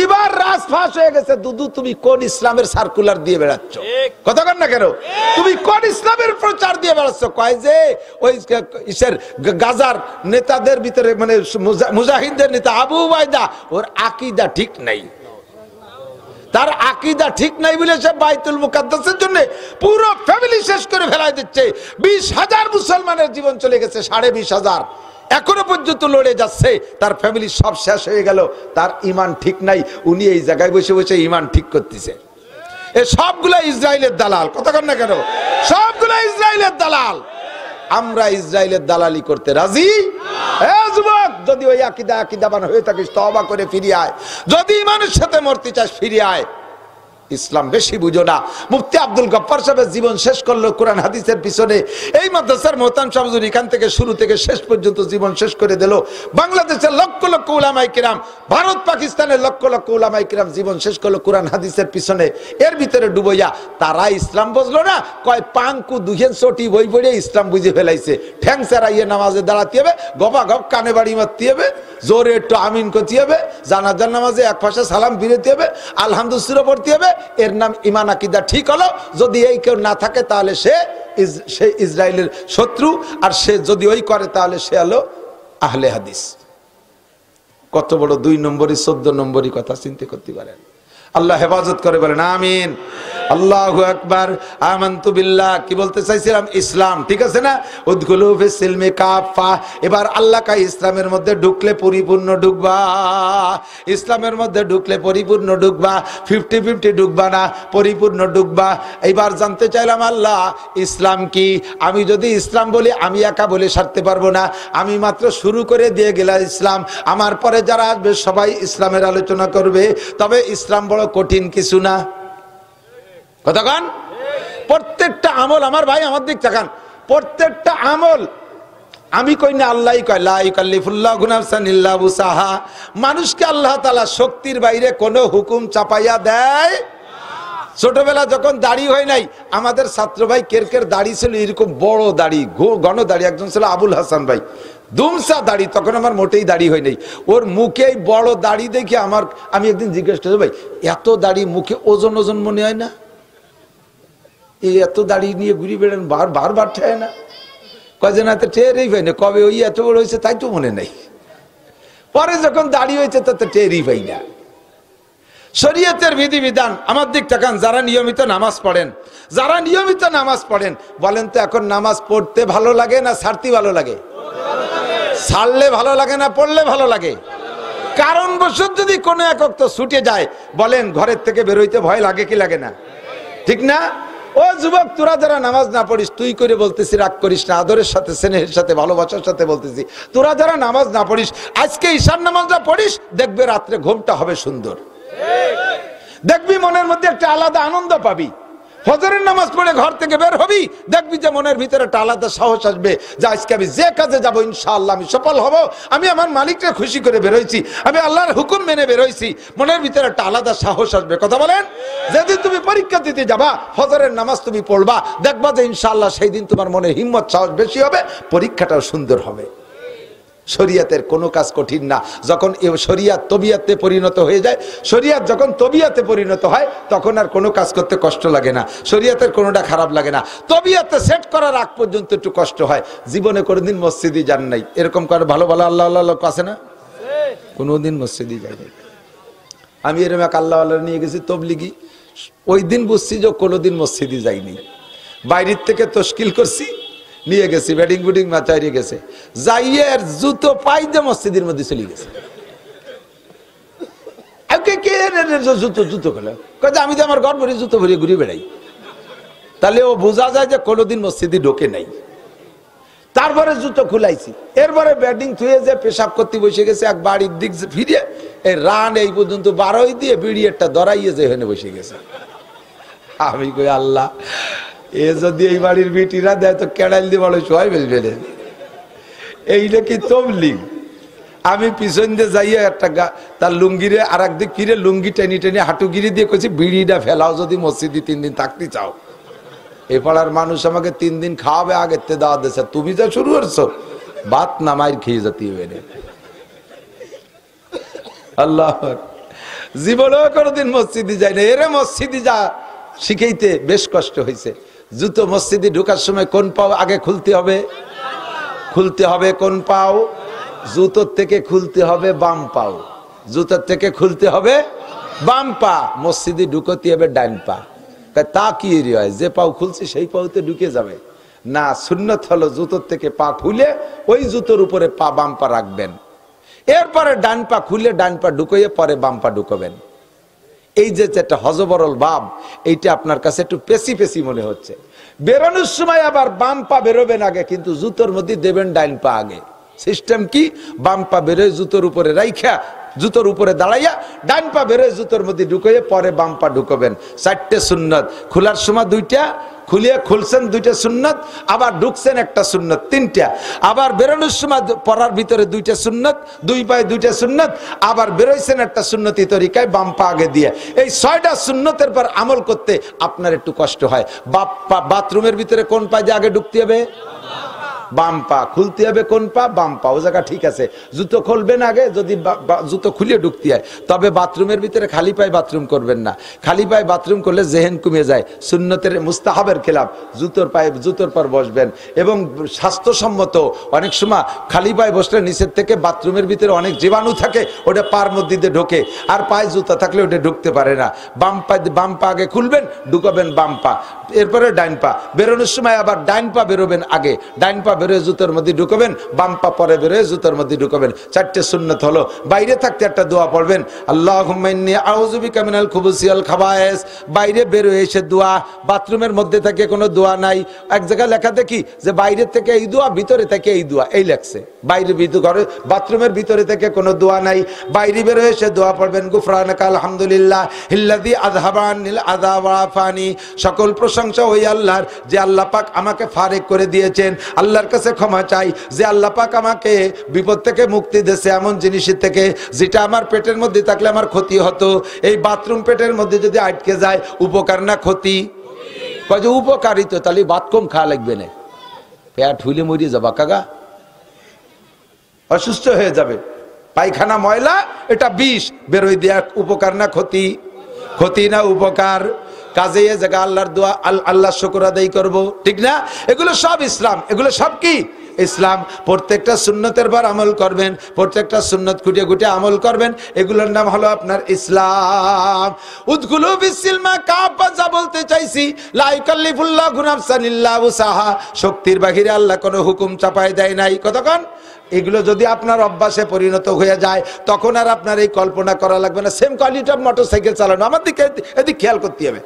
এবার রাজফাঁস হয়ে গেছে। দুদু, তুমি কোন ইসলামের সার্কুলার দিয়ে বেড়াচ্ছ? কথা কন না কেন? তুমি কোন ইসলামের প্রচার দিয়ে বেড়াচ্ছ? কয় যে ওই গাজার নেতাদের ভিতরে, মানে মুজাহিদদের নেতা আবু উবাইদা, ওর আকীদা ঠিক নাই। তার আকীদা ঠিক নাই বলে সে বাইতুল মুকাদ্দাসের জন্য পুরো ফ্যামিলি শেষ করে ফেলাই দিচ্ছে। 20,000 মুসলমানের জীবন চলে গেছে, 20,500 এখনো পর্যন্ত লড়ে যাচ্ছে, তার ফ্যামিলি সব শেষ হয়ে গেল। তার ঈমান ঠিক নাই, উনি এই জায়গায় বসে বসে ঈমান ঠিক করতেছে। এ সবগুলো ইসরায়েলের দালাল। কথা কন না কেন? সবগুলো ইসরায়েলের দালাল। আমরা ইসরায়েলের দালালি করতে রাজি? যুবক, যদি ওই আকীদাবান হয়ে থাকিস, তওবা করে ফিরে আয়। যদি ঈমানের সাথে মরতে চাস, ফিরে আয়। ইসলাম বেশি বুঝো না। মুফতি আব্দুল গফফার সাহেবের জীবন শেষ করলো কোরআন হাদিসের পিছনে। এই মাদ্রাসার মোহতারাম শাহ হুজুর এখান থেকে শুরু থেকে শেষ পর্যন্ত জীবন শেষ করে দিল। বাংলাদেশের লক্ষ লক্ষ উলামায়ে কিরাম, ভারত পাকিস্তানের লক্ষ লক্ষ উলামায়ে কিরাম জীবন শেষ করলো কোরআন হাদিসের পিছনে। এর ভিতরে ডুবইয়া তারা ইসলাম বুঝলো না। কয় পাঙ্কু দুহেন চটি বই পড়ে ইসলাম বুঝে ফেলাইছে। ঠ্যাং চারাইয়ে নামাজে দাঁড়াতে হবে, গবা গপ কানে বাড়ি মারতে হবে, জোরে একটু আমিন করতে হবে, জানাজার নামাজে এক পাশে সালাম ফিরতে হবে, আলহামদুলিল্লাহ পড়তে হবে। এর নাম ঈমান আকীদা ঠিক হলো। যদি এই কেউ না থাকে তাহলে সে ইসরায়েলের শত্রু, আর সে যদি ওই করে তাহলে সে হলো আহলে হাদিস। কত বড় 2 নম্বরই 14 নম্বরই কথা চিন্তা করতে পারেন। আল্লাহ হেফাজত করে, বলেন আমিন। আল্লাহু আকবার। আমানতু বিল্লাহ, কি বলতে চাইছিলাম? ইসলাম, ঠিক আছে না? উদখুলু ফিস সিলমি কাফা। এবার আল্লাহ কা ইসলামের মধ্যে ঢুকলে পরিপূর্ণ ঢুকবা। ইসলামের মধ্যে ঢুকলে পরিপূর্ণ ঢুকবা, 50-50 ঢুকবা না, পরিপূর্ণ ঢুকবা। এবার জানতে চাইলাম আল্লাহ ইসলাম কি? আমি যদি ইসলাম বলি, আমি একা বলে সারতে পারবো না। আমি মাত্র শুরু করে দিয়ে গেলাম ইসলাম, আমার পরে যারা আসবে সবাই ইসলামের আলোচনা করবে। তবে ইসলাম বড় কঠিন কিছু না। কথা কান? প্রত্যেকটা আমল, আমার ভাই আমার দিক তাকান, প্রত্যেকটা আমল আমি কই না, আল্লাহই কয় লা ইউকাল্লিফুল্লাহু নাফসান ইল্লা উসাহা। মানুষকে আল্লাহ তাআলা শক্তির বাইরে কোনো হুকুম চাপাইয়া দেয়। ছোটবেলা যখন দাড়ি হয় নাই, আমাদের ছাত্র ভাই কেরকের দাড়ি ছিল এরকম বড় দাড়ি, ঘন দাড়ি। একজন ছিল আবুল হাসান ভাই, দুমসা দাড়ি, তখন আমার মোটেই দাড়ি হয় নাই। ওর মুখে বড় দাড়ি দেখে আমি একদিন জিজ্ঞেস করছি, ভাই এত দাড়ি মুখে ওজন ওজন মনে হয় না? এই এত দাড়ি নিয়ে ঘুরি বেড়ান, বারবার ঠেয় না? কয়ে না, তো টেরই পাই না, কবে ওই এত বড় হয়েছে তাই তো মনে নাই। পরে যখন দাড়ি হয়েছে তাতে টেরই পাই না। শরীয়তের বিধিবিধান আমার দিক তাকান। যারা নিয়মিত নামাজ পড়েন, যারা নিয়মিত নামাজ পড়েন, বলেন তো এখন নামাজ পড়তে ভালো লাগে না ছাড়তে ভালো লাগে? ছাড়লে ভালো লাগে না পড়লে ভালো লাগে? কারণবশত যদি কোনো এক ওয়াক্ত ছুটে যায়, বলেন ঘরের থেকে বেরোইতে ভয় লাগে কি লাগে না? ঠিক না? ও যুবক, তোরা যারা নামাজ না পড়িস, তুই করে বলতেছি, রাগ করিস না, আদরের সাথে স্নেহের সাথে ভালোবাসার সাথে বলতেছি, তোরা যারা নামাজ না পড়িস, আজকে ঈশার নামাজটা পড়িস, দেখবে রাত্রে ঘুমটা হবে সুন্দর। দেখবি মনের মধ্যে একটা আলাদা আনন্দ পাবি। ফজরের নামাজ পড়ে ঘর থেকে বের হবি, দেখবি যে মনের ভিতরে একটা আলাদা সাহস আসবে যে আজকে আমি যে কাজে যাবো ইনশাআল্লাহ আমি সফল হব। আমি আমার মালিককে খুশি করে বেরোইছি, আমি আল্লাহর হুকুম মেনে বেরোইছি। মনের ভিতরে একটা আলাদা সাহস আসবে। কথা বলেন? যেদিন তুমি পরীক্ষা দিতে যাবা, ফজরের নামাজ তুমি পড়বা, দেখবা যে ইনশাআল্লাহ সেই দিন তোমার মনে হিম্মত সাহস বেশি হবে, পরীক্ষাটাও সুন্দর হবে। শরিয়াতের কোনো কাজ কঠিন না। যখন শরিয়াত তবিয়াতে পরিণত হয়ে যায়, শরিয়াত যখন তবিয়াতে পরিণত হয়, তখন আর কোনো কাজ করতে কষ্ট লাগে না। শরিয়াতের কোনোটা খারাপ লাগে না। তবিয়াতে সেট করার আগ পর্যন্ত একটু কষ্ট হয়। জীবনে কোনোদিন মসজিদে যান নাই, এরকম করে ভালো ভালো আল্লাহ আল্লাহ লোক আছে না? কোনোদিন মসজিদে যাই নাই। আমি এরকম এক আল্লাহ আল্লাহ নিয়ে গেছি তবলিগি, ওই দিন বুঝছি যে কোনোদিন মসজিদে যাইনি। বাইরের থেকে তশকিল করছি, নিয়ে গেছি, ব্যাটিং বুটিং মাচাইয়ে গেছে, যাইয়ে জুতো পাই যে মসজিদের মধ্যে চলে গেছে। কে জুতো জুতো খেলে কয়ে আমি তো আমার ঘর ভরি জুতো ভরিয়ে ঘুরে বেড়াই। তাহলে ও বোঝা যায় যে কোনোদিন মসজিদে ঢোকে নাই। তারপরে জুতো খুলাইছি, এরপরে ব্যাটিং থুয়ে যে পেশাব করতে বসে গেছে, এক বাড়ির দিক ফিরে এই রান এই পর্যন্ত 12 দিয়ে বিড়ি একটা দরাইয়ে যে হেনে বসে গেছে। আমি কই আল্লাহ, এ যদি এই বাড়ির বিটিরা দেয় তো কেড়াইল দিয়ে বড় সবাই ফেলবে। এইটা কি তবলিগ? আমি পিছন দিয়ে যাইয়া একটা তার লুঙ্গিরে আর একদিক ফিরে লুঙ্গি টেনে টেনে হাঁটুগিরি দিয়ে কইছি বিড়িটা ফেলাও যদি মসজিদে 3 দিন থাকতে চাও। এ পাড়ার মানুষ আমাকে 3 দিন খাওয়াবে, আগের থেকে দাওয়াত দিয়েছে, তুমি যা শুরু করছো ভাত না মাইর খেয়ে যেতে হবে। আল্লাহ জীবনেও কোনোদিন মসজিদে যায় না। এরে মসজিদে যা শিখাইতে বেশ কষ্ট হয়েছে। জুতো মসজিদে ঢোকার সময় কোন পাও আগে খুলতে হবে? খুলতে হবে কোন পাও? জুতোর থেকে খুলতে হবে বাম পাও। জুতোর থেকে খুলতে হবে বাম পা। মসজিদে ঢুকতে হবে ডান পা। তা কি হয়? যে পাও খুলছে সেই পাওতে ঢুকে যাবে না। সুন্নত হলো জুতোর থেকে পা খুলে ওই জুতোর উপরে পা বাম পা রাখবেন, এরপরে ডান পা খুলে ডান পা ঢুকিয়ে পরে বাম পা ঢুকাবেন। এই যে একটা হজবরল ভাব, এইটা আপনার কাছে একটু পেশি পেশি মনে হচ্ছে। বেরোনোর সময় আবার বাম পা বেরোবেন আগে, কিন্তু জুতোর মধ্যে দেবেন ডান পা আগে। সিস্টেম কি? বাম পা বেরোয় জুতোর উপরে রাইখা, জুতোর উপরে দাঁড়াইয়া ডান পা বেরোয় জুতোর মধ্যে ঢুকিয়ে পরে বাম পা ঢুকাবেন। 4টে সুন্নত। খোলার সময় 2টা, খুলিয়ে খুলছেন 2টা সুন্নত, আবার ঢুকছেন একটা সুন্নত, 3টা। আবার বেরোনোর সময় পরার ভিতরে 2টা সুন্নত, 2 পায়ে 2টা সুন্নত, আবার বেরোইছেন একটা সুন্নতি তরিকায় বাম পা আগে দিয়ে। এই 6টা সুন্নতের পর আমল করতে আপনার একটু কষ্ট হয়। বাথরুমের ভিতরে কোন পা দিয়ে আগে ঢুকতে হবে? বাম পা। খুলতে হবে কোন পা? বাম পা। ও জায়গা ঠিক আছে। জুতো খুলবেন আগে, যদি জুতো খুলে ঢুকতে হয়। তবে বাথরুমের ভিতরে খালি পায়ে বাথরুম করবেন না। খালি পায়ে বাথরুম করলে জেহেন কমে যায়, সুন্নতের মুস্তাহাবের খেলাফ। জুতোর পায়ে জুতোর পর বসবেন। এবং স্বাস্থ্যসম্মত, অনেক সময় খালি পায়ে বসলে নিচের থেকে বাথরুমের ভিতরে অনেক জীবাণু থাকে, ওটা পার মধ্যে দিয়ে ঢোকে, আর পায়ে জুতা থাকলে ওটা ঢুকতে পারে না। বাম পা আগে খুলবেন, ঢুকাবেন বাম পা, এরপরে ডাইন পা। বেরোনোর সময় আবার ডাইন পা বেরোবেন আগে, ডাইন পা বেরোয় জুতোর মধ্যে ঢুকাবেন, বাম পা পরে বেরোয় জুতোর মধ্যে ঢুকাবেন। 4টে সুন্নত হলো। বাইরে থাকতে একটা দোয়া পড়বেন, আল্লাহুম্মা ইন্নী আউযু বিকা মিনাল খুবুসি ওয়াল খাবায়েস। বাইরে বেরোয় এসে দোয়া। বাথরুমের মধ্যে থেকে কোনো দোয়া নাই। এক জায়গায় লেখা দেখি যে বাইরে থেকে এই দোয়া, ভিতরে থেকে এই দোয়া, এই লেখছে। বাইরে ঘরে বাথরুমের ভিতরে থেকে কোনো দোয়া নাই। বাইরে বেরোয় এসে দোয়া পড়বেন, গুফরানাকা আলহামদুলিল্লাহ ইল্লাযী আযহাবা আনিল আযা ওয়া আফানি। সকল প্রশংসা ওই আল্লাহর, যে আল্লাহ পাক আমাকে ফারেক করে দিয়েছেন। আল্লাহর কাছে ক্ষমা চাই যে আল্লাহ পাক আমাকে বিপদ থেকে মুক্তি দিয়েছে, এমন জিনিসের থেকে যেটা আমার পেটের মধ্যে থাকলে আমার ক্ষতি হতো। এই বাথরুম পেটের মধ্যে যদি আটকে যায়, উপকার না ক্ষতি? কয় যে উপকারিত, তাহলে ভাত কম খাওয়া লাগবে না। পেট হুইলে মরিয়ে যাবা কাকা, অসুস্থ হয়ে যাবে। পায়খানা ময়লা, এটা বিষ, বেরোয় দেয়া উপকার না ক্ষতি? ক্ষতি না উপকার? কাজে এ জায়গা আল্লাহর দোয়া, আল্লাহ শুকর আদায় করবো, ঠিক না? এগুলো সব ইসলাম। এগুলো সব কি ইসলাম। প্রত্যেকটা সুন্নতের পর আমল করবেন, প্রত্যেকটা সুন্নত খুঁটিয়ে খুঁটিয়ে আমল করবেন। এগুলোর নাম হলো আপনার ইসলাম। উদখুলু বিসমিল্লাহ কাফা, যা বলতে চাইছি, লা ইউকাল্লিফুল্লাহু নাফসান ইল্লা উসাহা। শক্তির বাহিরে আল্লাহ কোনো হুকুম চাপায় দেয় নাই। কতক্ষণ? এগুলো যদি আপনার অভ্যাসে পরিণত হয়ে যায়, তখন আর আপনার এই কল্পনা করা লাগবে না সেম কোয়ালিটি অফ মোটরসাইকেল চালানো। আমার দিকে এদিক খেয়াল করতে হবে।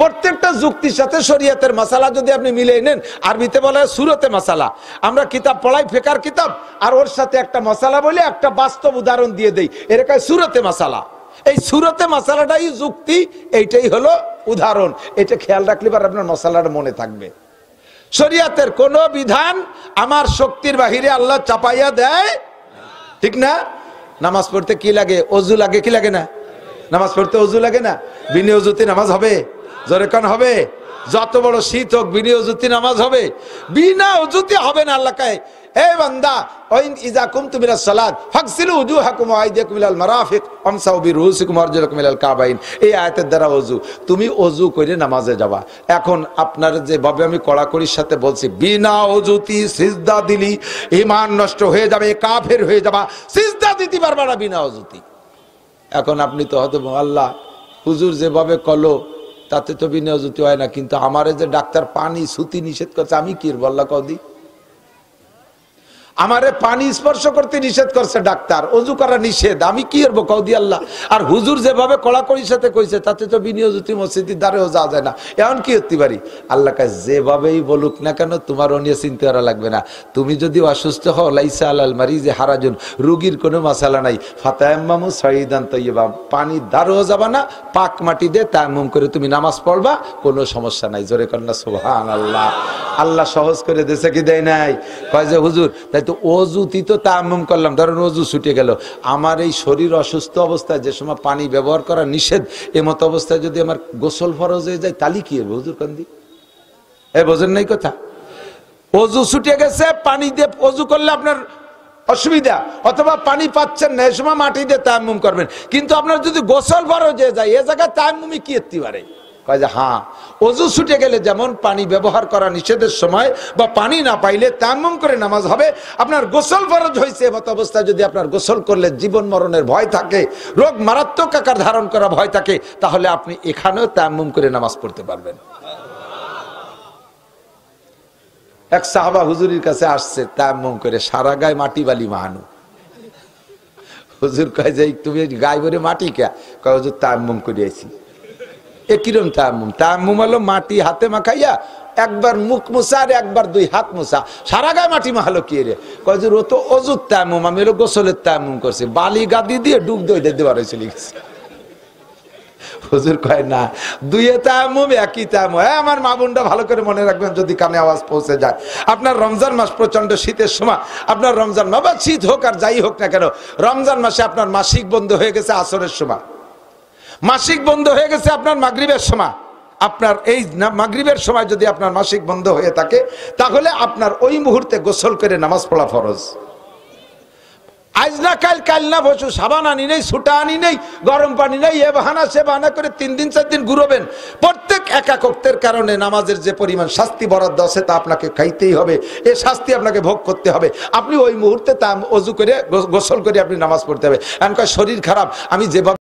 প্রত্যেকটা যুক্তির সাথে শরীয়তের মাসালা যদি আপনি মিলিয়ে নেন, আরবিতে বলা হয় সুরতে মাসালা। আমরা কিতাব পড়াই, ফিকহের কিতাব, আর ওর সাথে একটা মাসালা বলে একটা বাস্তব উদাহরণ দিয়ে দেই, এরকম সুরতে মাসালা। এই সুরতে মাসালাটাই যুক্তি, এইটাই হলো উদাহরণ। এটা খেয়াল রাখলে পর আপনার মাসালাটা মনে থাকবে। শরীয়তের কোন বিধান আমার শক্তির বাহিরে আল্লাহ চাপাইয়া দেয়, ঠিক না? নামাজ পড়তে কি লাগে? অজু লাগে কি লাগে না? নামাজ পড়তে অজু লাগে না? বিনা অজুতে নামাজ হবে? জোরে কান হবে? যত বড় শীত হোক বিনা অজুতে নামাজ হবে? বিনা অজুতে হবে না। আল্লাহ কয়, হে বান্দা, ওয়াইন ইযা কুমতুম ইলাস সালাত ফাগসিলু উজুহাকুম ওয়া আইদিয়াকুম ইলাল মারাফিক ওয়ামসাউ বিরুসিকুম ওয়া আরজুলাকুম ইলাল কাবাইন। এই আয়াতের দ্বারা ওযু, তুমি ওযু করে নামাজে যাবা। এখন আপনার যেভাবে আমি কড়াকড়ির সাথে বলছি, বিনা ওযুতি সিজদা দিলি ঈমান নষ্ট হয়ে যাবে, কাফের হয়ে যাবা। সিজদা দিতে পারবা না বিনা ওযুতি। এখন আপনি তো হয়তো আল্লাহ হুজুর যেভাবে কলো তাতে তো বিনা ওযুতি হয় না, কিন্তু আমারে যে ডাক্তার পানি সুতি নিষেধ করছে, আমি কি বললা কদি? আমারে পানি স্পর্শ করতে নিষেধ করছে ডাক্তার, অজু করা নিষেধ, আমি কি করবো কৌদি আল্লাহ। আর হুজুর যেভাবে কড়াকড়ির সাথে কইছে তাতে তো বিনিয়োজিত মসজিদের দ্বারেও যাওয়া যায় না, এমন কি হতে পারি। আল্লাহ কাছে যেভাবেই বলুক না কেন তোমার অনিয়ে চিন্তা করা লাগবে না। তুমি যদি অসুস্থ হও লাইসা আলাল মারিজে হারাজুন, রুগীর কোনো মাসালা নাই। ফাতায়াম্মামু সাইদান তাইয়্যিবা, পানির দ্বারেও যাবা না, পাক মাটি দিয়ে তায়াম্মুম করে তুমি নামাজ পড়বা, কোনো সমস্যা নাই। জোরে কন্যা সুবহানাল্লাহ। আল্লাহ সহজ করে দিয়েছে কি দেয় নাই? কয় যে হুজুর তাই তো অজুতি তো তায়াম্মুম করলাম, ধরেন অজু ছুটে গেল, আমার এই শরীর অসুস্থ অবস্থায় যে সময় পানি ব্যবহার করা নিষেধ, এমত অবস্থায় যদি আমার গোসল ফরজ হয়ে যায় তাহলে কি হবে হুজুর? কান্দি এ বোঝেন নাই কথা? অজু ছুটে গেছে, পানি দিয়ে অজু করলে আপনার অসুবিধা, অথবা পানি পাচ্ছেন না, এই সময় মাটি দিয়ে তায়াম্মুম করবেন। কিন্তু আপনার যদি গোসল ফরজ হয়ে যায়, এ জায়গায় তায়াম্মুমই কি এতে পারে? কয় যে হ্যাঁ, অজু ছুটে গেলে যেমন পানি ব্যবহার করা নিষেধের সময় বা পানি না পাইলে তায়াম্মুম করে নামাজ হবে, আপনার গোসল ফরজ হয়েছে এমত অবস্থায় যদি আপনার গোসল করলে জীবন মরণের ভয় থাকে, রোগ মারাত্মক আকার ধারণ করা ভয় থাকে, তাহলে আপনি এখানেও তায়াম্মুম করে নামাজ পড়তে পারবেন। এক সাহাবা হুজুরের কাছে আসছে তায়াম্মুম করে, সারা গায়ে মাটি বালি মাহানু। হুজুর কয় যে তুমি গায়ে ভরে মাটি কে? কয় হুজুর তায়াম্মুম করে আইছি। এ কিরম তায়াম্মুম? তায়াম্মুম হলো মাটি হাতে মাখাইয়া একবার মুখ মুছা আর একবার দুই হাত মুছা, সারা গায়ে মাটি মাখালো কি রে? কয় যে ও তো অজুর তায়াম্মুম, আমি হলো গোসলের তায়াম্মুম করছি, বালি গাদি দিয়ে ডুব দই দেওয়ার হয়েছিল। হুজুর কয় না, দুইয়ে তায়াম্মুম একই তায়াম্মুম। হ্যাঁ, আমার মা বোনটা ভালো করে মনে রাখবেন যদি কানে আওয়াজ পৌঁছে যায়। আপনার রমজান মাস প্রচন্ড শীতের সময়, আপনার রমজান মাস বা শীত হোক আর যাই হোক না কেন, রমজান মাসে আপনার মাসিক বন্ধ হয়ে গেছে আসরের সময়, মাসিক বন্ধ হয়ে গেছে আপনার মাগরিবের সময়, আপনার এই মাগরিবের সময় যদি আপনার মাসিক বন্ধ হয়ে থাকে, তাহলে আপনার ওই মুহূর্তে গোসল করে নামাজ পড়া ফরজ। আজ না কাল, কাল না বসু, সাবান আনি নেই, ছুটা আনি নেই, গরম পানি নেই, এ বাহানা সে বাহানা করে 3 দিন 4 দিন ঘুরবেন। প্রত্যেক একাকত্বের কারণে নামাজের যে পরিমাণ শাস্তি বরাদ্দ আছে তা আপনাকে খাইতেই হবে, এ শাস্তি আপনাকে ভোগ করতে হবে। আপনি ওই মুহূর্তে তা অজু করে গোসল করে আপনি নামাজ পড়তে হবে। এমন শরীর খারাপ, আমি যেভাবে